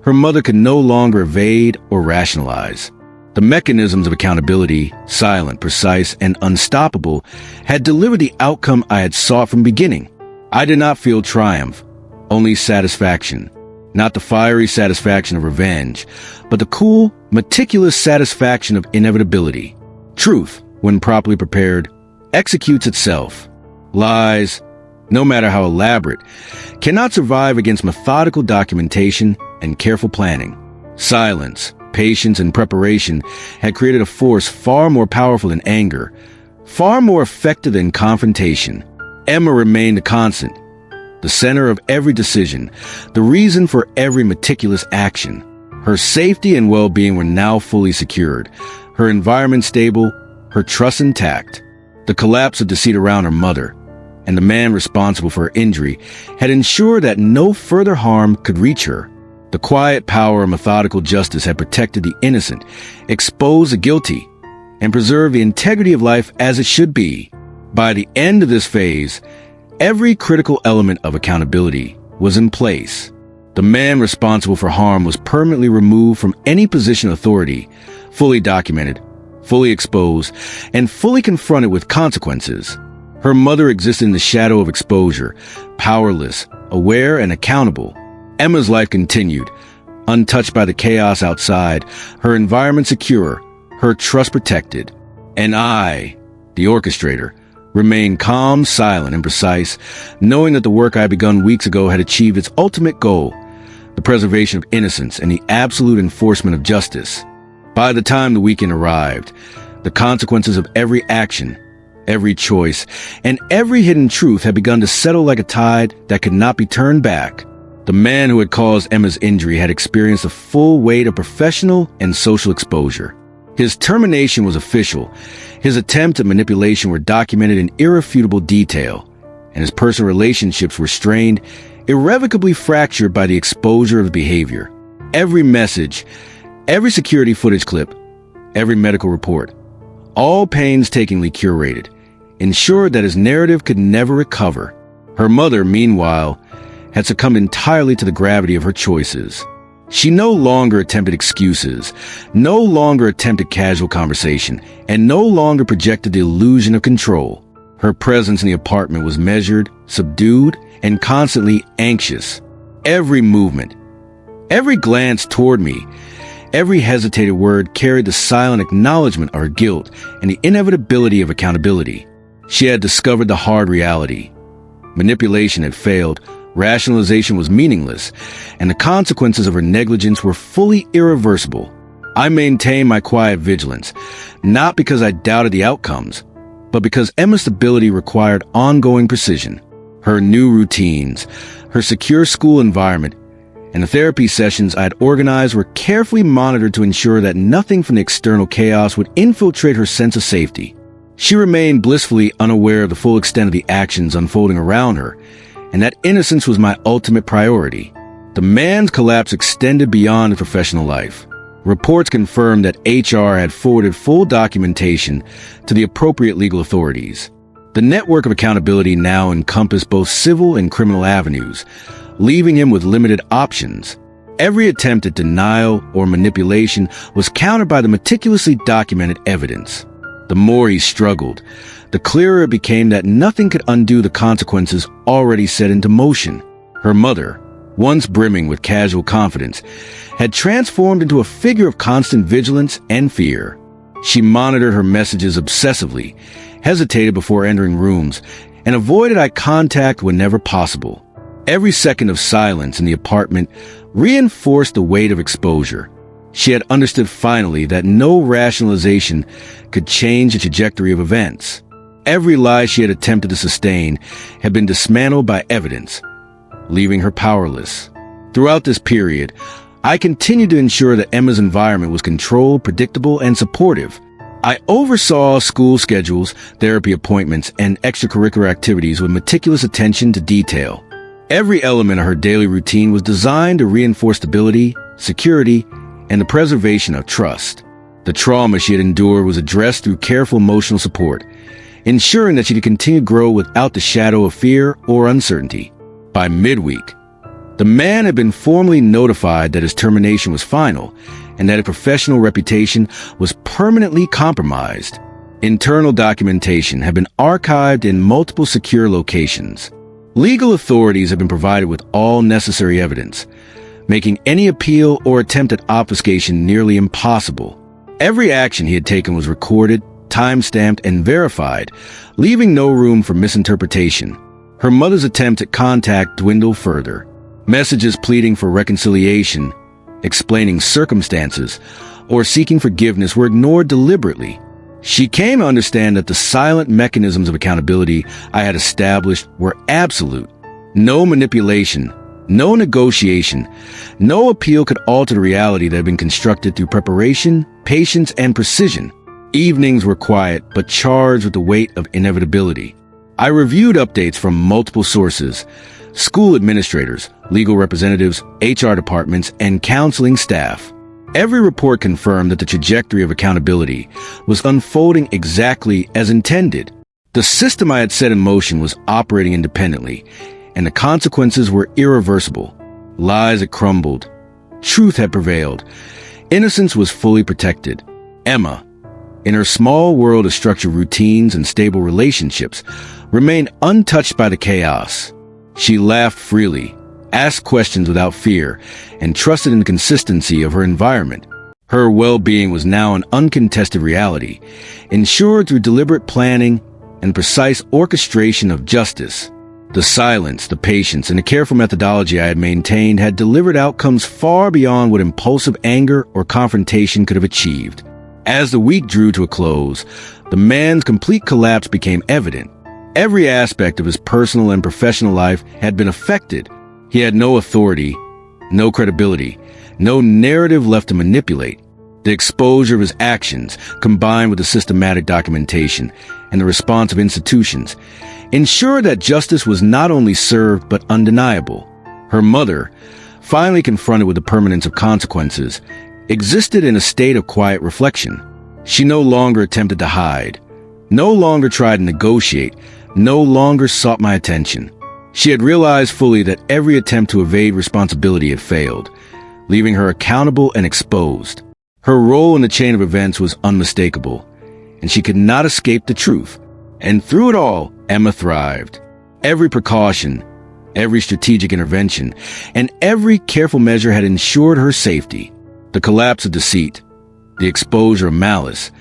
Her mother could no longer evade or rationalize. The mechanisms of accountability, silent, precise, and unstoppable, had delivered the outcome I had sought from beginning. I did not feel triumph, only satisfaction. Not the fiery satisfaction of revenge, but the cool, meticulous satisfaction of inevitability. Truth, when properly prepared, executes itself. Lies, no matter how elaborate, cannot survive against methodical documentation and careful planning. Silence, patience, and preparation had created a force far more powerful than anger, far more effective than confrontation. Emma remained a constant, the center of every decision, the reason for every meticulous action. Her safety and well-being were now fully secured, her environment stable, her trust intact. The collapse of deceit around her mother, and the man responsible for her injury, had ensured that no further harm could reach her. The quiet power of methodical justice had protected the innocent, exposed the guilty, and preserved the integrity of life as it should be. By the end of this phase, every critical element of accountability was in place. The man responsible for harm was permanently removed from any position of authority, fully documented, fully exposed, and fully confronted with consequences. Her mother existed in the shadow of exposure, powerless, aware, and accountable. Emma's life continued, untouched by the chaos outside, her environment secure, her trust protected. And I, the orchestrator, remained calm, silent, and precise, knowing that the work I had begun weeks ago had achieved its ultimate goal, the preservation of innocence and the absolute enforcement of justice. By the time the weekend arrived, the consequences of every action, every choice, and every hidden truth had begun to settle like a tide that could not be turned back. The man who had caused Emma's injury had experienced the full weight of professional and social exposure. His termination was official. His attempts at manipulation were documented in irrefutable detail, and his personal relationships were strained, irrevocably fractured by the exposure of the behavior. Every message, every security footage clip, every medical report, all painstakingly curated, ensured that his narrative could never recover. Her mother, meanwhile, had succumbed entirely to the gravity of her choices. She no longer attempted excuses, no longer attempted casual conversation, and no longer projected the illusion of control. Her presence in the apartment was measured, subdued, and constantly anxious. Every movement, every glance toward me, every hesitated word carried the silent acknowledgement of her guilt and the inevitability of accountability. She had discovered the hard reality. Manipulation had failed, rationalization was meaningless, and the consequences of her negligence were fully irreversible. I maintained my quiet vigilance, not because I doubted the outcomes, but because Emma's stability required ongoing precision. Her new routines, her secure school environment, and the therapy sessions I had organized were carefully monitored to ensure that nothing from the external chaos would infiltrate her sense of safety. She remained blissfully unaware of the full extent of the actions unfolding around her, and that innocence was my ultimate priority. The man's collapse extended beyond his professional life. Reports confirmed that HR had forwarded full documentation to the appropriate legal authorities. The network of accountability now encompassed both civil and criminal avenues, leaving him with limited options. Every attempt at denial or manipulation was countered by the meticulously documented evidence. The more he struggled, the clearer it became that nothing could undo the consequences already set into motion. Her mother, once brimming with casual confidence, had transformed into a figure of constant vigilance and fear. She monitored her messages obsessively, hesitated before entering rooms, and avoided eye contact whenever possible. Every second of silence in the apartment reinforced the weight of exposure. She had understood finally that no rationalization could change the trajectory of events. Every lie she had attempted to sustain had been dismantled by evidence, leaving her powerless. Throughout this period, I continued to ensure that Emma's environment was controlled, predictable, and supportive. I oversaw school schedules, therapy appointments, and extracurricular activities with meticulous attention to detail. Every element of her daily routine was designed to reinforce stability, security, and the preservation of trust. The trauma she had endured was addressed through careful emotional support, ensuring that she could continue to grow without the shadow of fear or uncertainty. By midweek, the man had been formally notified that his termination was final and that his professional reputation was permanently compromised. Internal documentation had been archived in multiple secure locations. Legal authorities have been provided with all necessary evidence, making any appeal or attempt at obfuscation nearly impossible. Every action he had taken was recorded, time-stamped, and verified, leaving no room for misinterpretation. Her mother's attempt at contact dwindled further. Messages pleading for reconciliation, explaining circumstances, or seeking forgiveness were ignored deliberately. She came to understand that the silent mechanisms of accountability I had established were absolute. No manipulation, no negotiation, no appeal could alter the reality that had been constructed through preparation, patience, and precision. Evenings were quiet, but charged with the weight of inevitability. I reviewed updates from multiple sources: school administrators, legal representatives, HR departments, and counseling staff. Every report confirmed that the trajectory of accountability was unfolding exactly as intended. The system I had set in motion was operating independently, and the consequences were irreversible. Lies had crumbled. Truth had prevailed. Innocence was fully protected. Emma, in her small world of structured routines and stable relationships, remained untouched by the chaos. She laughed freely, asked questions without fear, and trusted in the consistency of her environment. Her well-being was now an uncontested reality, ensured through deliberate planning and precise orchestration of justice. The silence, the patience, and the careful methodology I had maintained had delivered outcomes far beyond what impulsive anger or confrontation could have achieved. As the week drew to a close, the man's complete collapse became evident. Every aspect of his personal and professional life had been affected. He had no authority, no credibility, no narrative left to manipulate. The exposure of his actions, combined with the systematic documentation and the response of institutions, ensured that justice was not only served but undeniable. Her mother, finally confronted with the permanence of consequences, existed in a state of quiet reflection. She no longer attempted to hide, no longer tried to negotiate, no longer sought my attention. She had realized fully that every attempt to evade responsibility had failed, leaving her accountable and exposed. Her role in the chain of events was unmistakable, and she could not escape the truth. And through it all, Emma thrived. Every precaution, every strategic intervention, and every careful measure had ensured her safety. The collapse of deceit, the exposure of malice,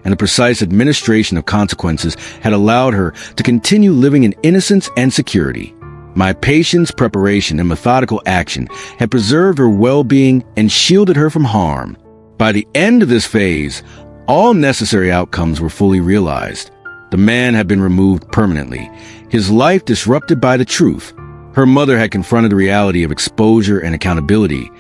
and the precise administration of consequences had allowed her to continue living in innocence and security. My patience, preparation, and methodical action had preserved her well-being and shielded her from harm. By the end of this phase, all necessary outcomes were fully realized. The man had been removed permanently, his life disrupted by the truth. Her mother had confronted the reality of exposure and accountability,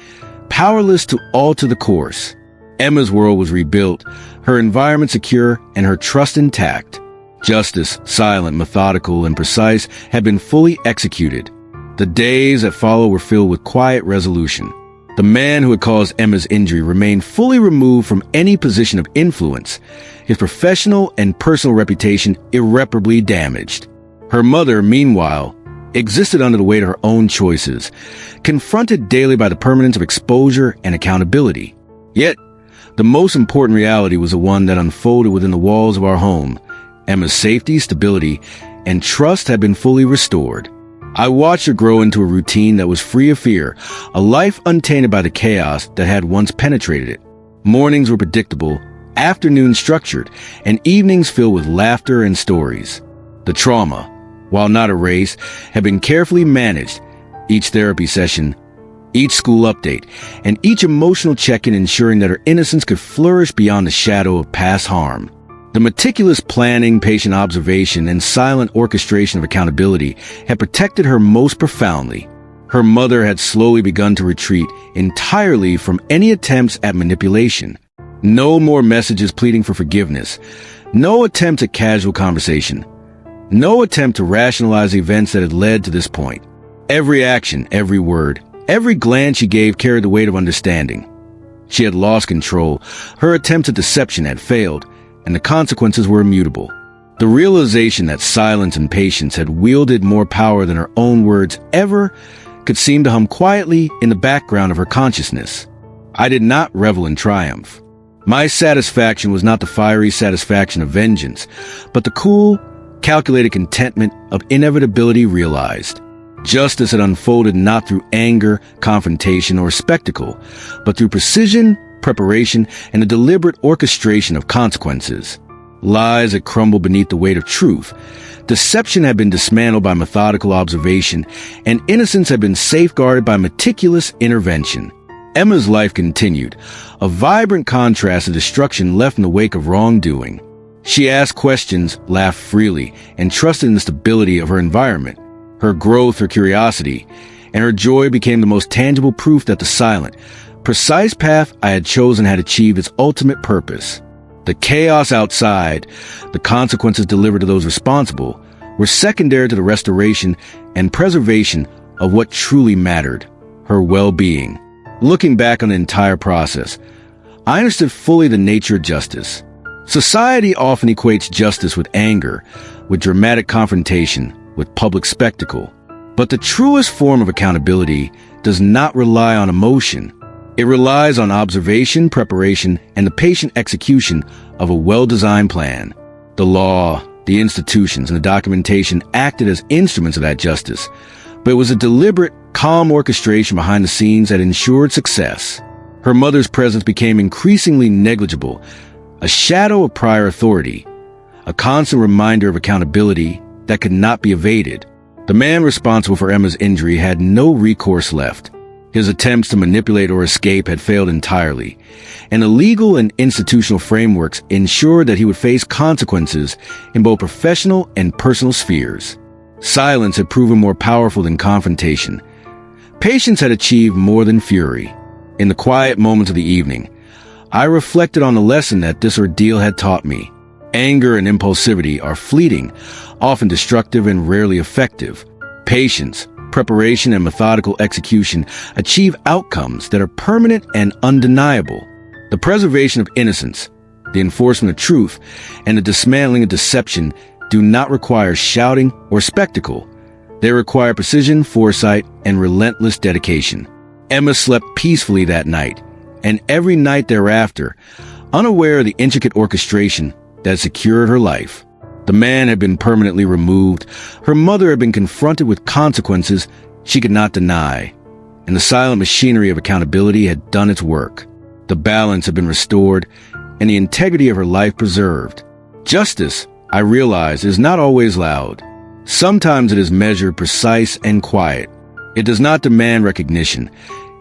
powerless to alter the course. Emma's world was rebuilt, her environment secure, and her trust intact. Justice, silent, methodical, and precise, had been fully executed. The days that followed were filled with quiet resolution. The man who had caused Emma's injury remained fully removed from any position of influence, his professional and personal reputation irreparably damaged. Her mother, meanwhile, existed under the weight of her own choices, confronted daily by the permanence of exposure and accountability. Yet, the most important reality was the one that unfolded within the walls of our home. Emma's safety, stability, and trust had been fully restored. I watched her grow into a routine that was free of fear, a life untainted by the chaos that had once penetrated it. Mornings were predictable, afternoons structured, and evenings filled with laughter and stories. The trauma, while not erased, had been carefully managed. Each therapy session, each school update, and each emotional check-in ensuring that her innocence could flourish beyond the shadow of past harm. The meticulous planning, patient observation, and silent orchestration of accountability had protected her most profoundly. Her mother had slowly begun to retreat entirely from any attempts at manipulation. No more messages pleading for forgiveness. No attempt at casual conversation. No attempt to rationalize the events that had led to this point. Every action, every word, every glance she gave carried the weight of understanding. She had lost control. Her attempts at deception had failed, and the consequences were immutable. The realization that silence and patience had wielded more power than her own words ever could seem to hum quietly in the background of her consciousness. I did not revel in triumph. My satisfaction was not the fiery satisfaction of vengeance, but the cool, calculated contentment of inevitability realized. Justice had unfolded not through anger, confrontation, or spectacle, but through precision, preparation, and a deliberate orchestration of consequences. Lies had crumbled beneath the weight of truth. Deception had been dismantled by methodical observation, and innocence had been safeguarded by meticulous intervention. Emma's life continued, a vibrant contrast of destruction left in the wake of wrongdoing. She asked questions, laughed freely, and trusted in the stability of her environment. Her growth, her curiosity, and her joy became the most tangible proof that the silent, precise path I had chosen had achieved its ultimate purpose. The chaos outside, the consequences delivered to those responsible, were secondary to the restoration and preservation of what truly mattered, her well-being. Looking back on the entire process, I understood fully the nature of justice. Society often equates justice with anger, with dramatic confrontation, with public spectacle. But the truest form of accountability does not rely on emotion. It relies on observation, preparation, and the patient execution of a well-designed plan. The law, the institutions, and the documentation acted as instruments of that justice, but it was a deliberate, calm orchestration behind the scenes that ensured success. Her mother's presence became increasingly negligible, a shadow of prior authority, a constant reminder of accountability that could not be evaded. The man responsible for Emma's injury had no recourse left. His attempts to manipulate or escape had failed entirely, and the legal and institutional frameworks ensured that he would face consequences in both professional and personal spheres. Silence had proven more powerful than confrontation. Patience had achieved more than fury. In the quiet moments of the evening, I reflected on the lesson that this ordeal had taught me. Anger and impulsivity are fleeting, often destructive and rarely effective. Patience, preparation, and methodical execution achieve outcomes that are permanent and undeniable. The preservation of innocence, the enforcement of truth, and the dismantling of deception do not require shouting or spectacle. They require precision, foresight, and relentless dedication. Emma slept peacefully that night, and every night thereafter, unaware of the intricate orchestration that secured her life. The man had been permanently removed. Her mother had been confronted with consequences she could not deny, and the silent machinery of accountability had done its work. The balance had been restored, and the integrity of her life preserved. Justice, I realize, is not always loud. Sometimes it is measured, precise, and quiet. It does not demand recognition.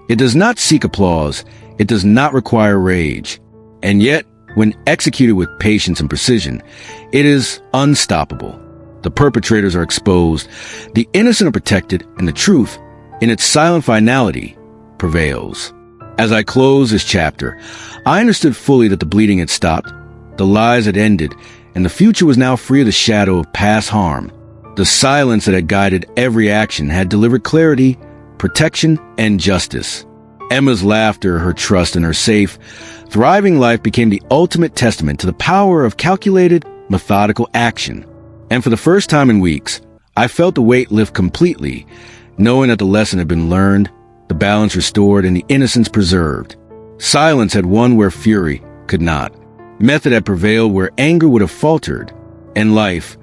It does not seek applause. It does not require rage. And yet, when executed with patience and precision, it is unstoppable. The perpetrators are exposed, the innocent are protected, and the truth, in its silent finality, prevails. As I close this chapter, I understood fully that the bleeding had stopped, the lies had ended, and the future was now free of the shadow of past harm. The silence that had guided every action had delivered clarity, protection, and justice. Emma's laughter, her trust, and her safe, thriving life became the ultimate testament to the power of calculated, methodical action. And for the first time in weeks, I felt the weight lift completely, knowing that the lesson had been learned, the balance restored, and the innocence preserved. Silence had won where fury could not. Method had prevailed where anger would have faltered. And life,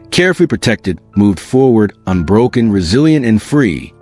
carefully protected, moved forward, unbroken, resilient, and free.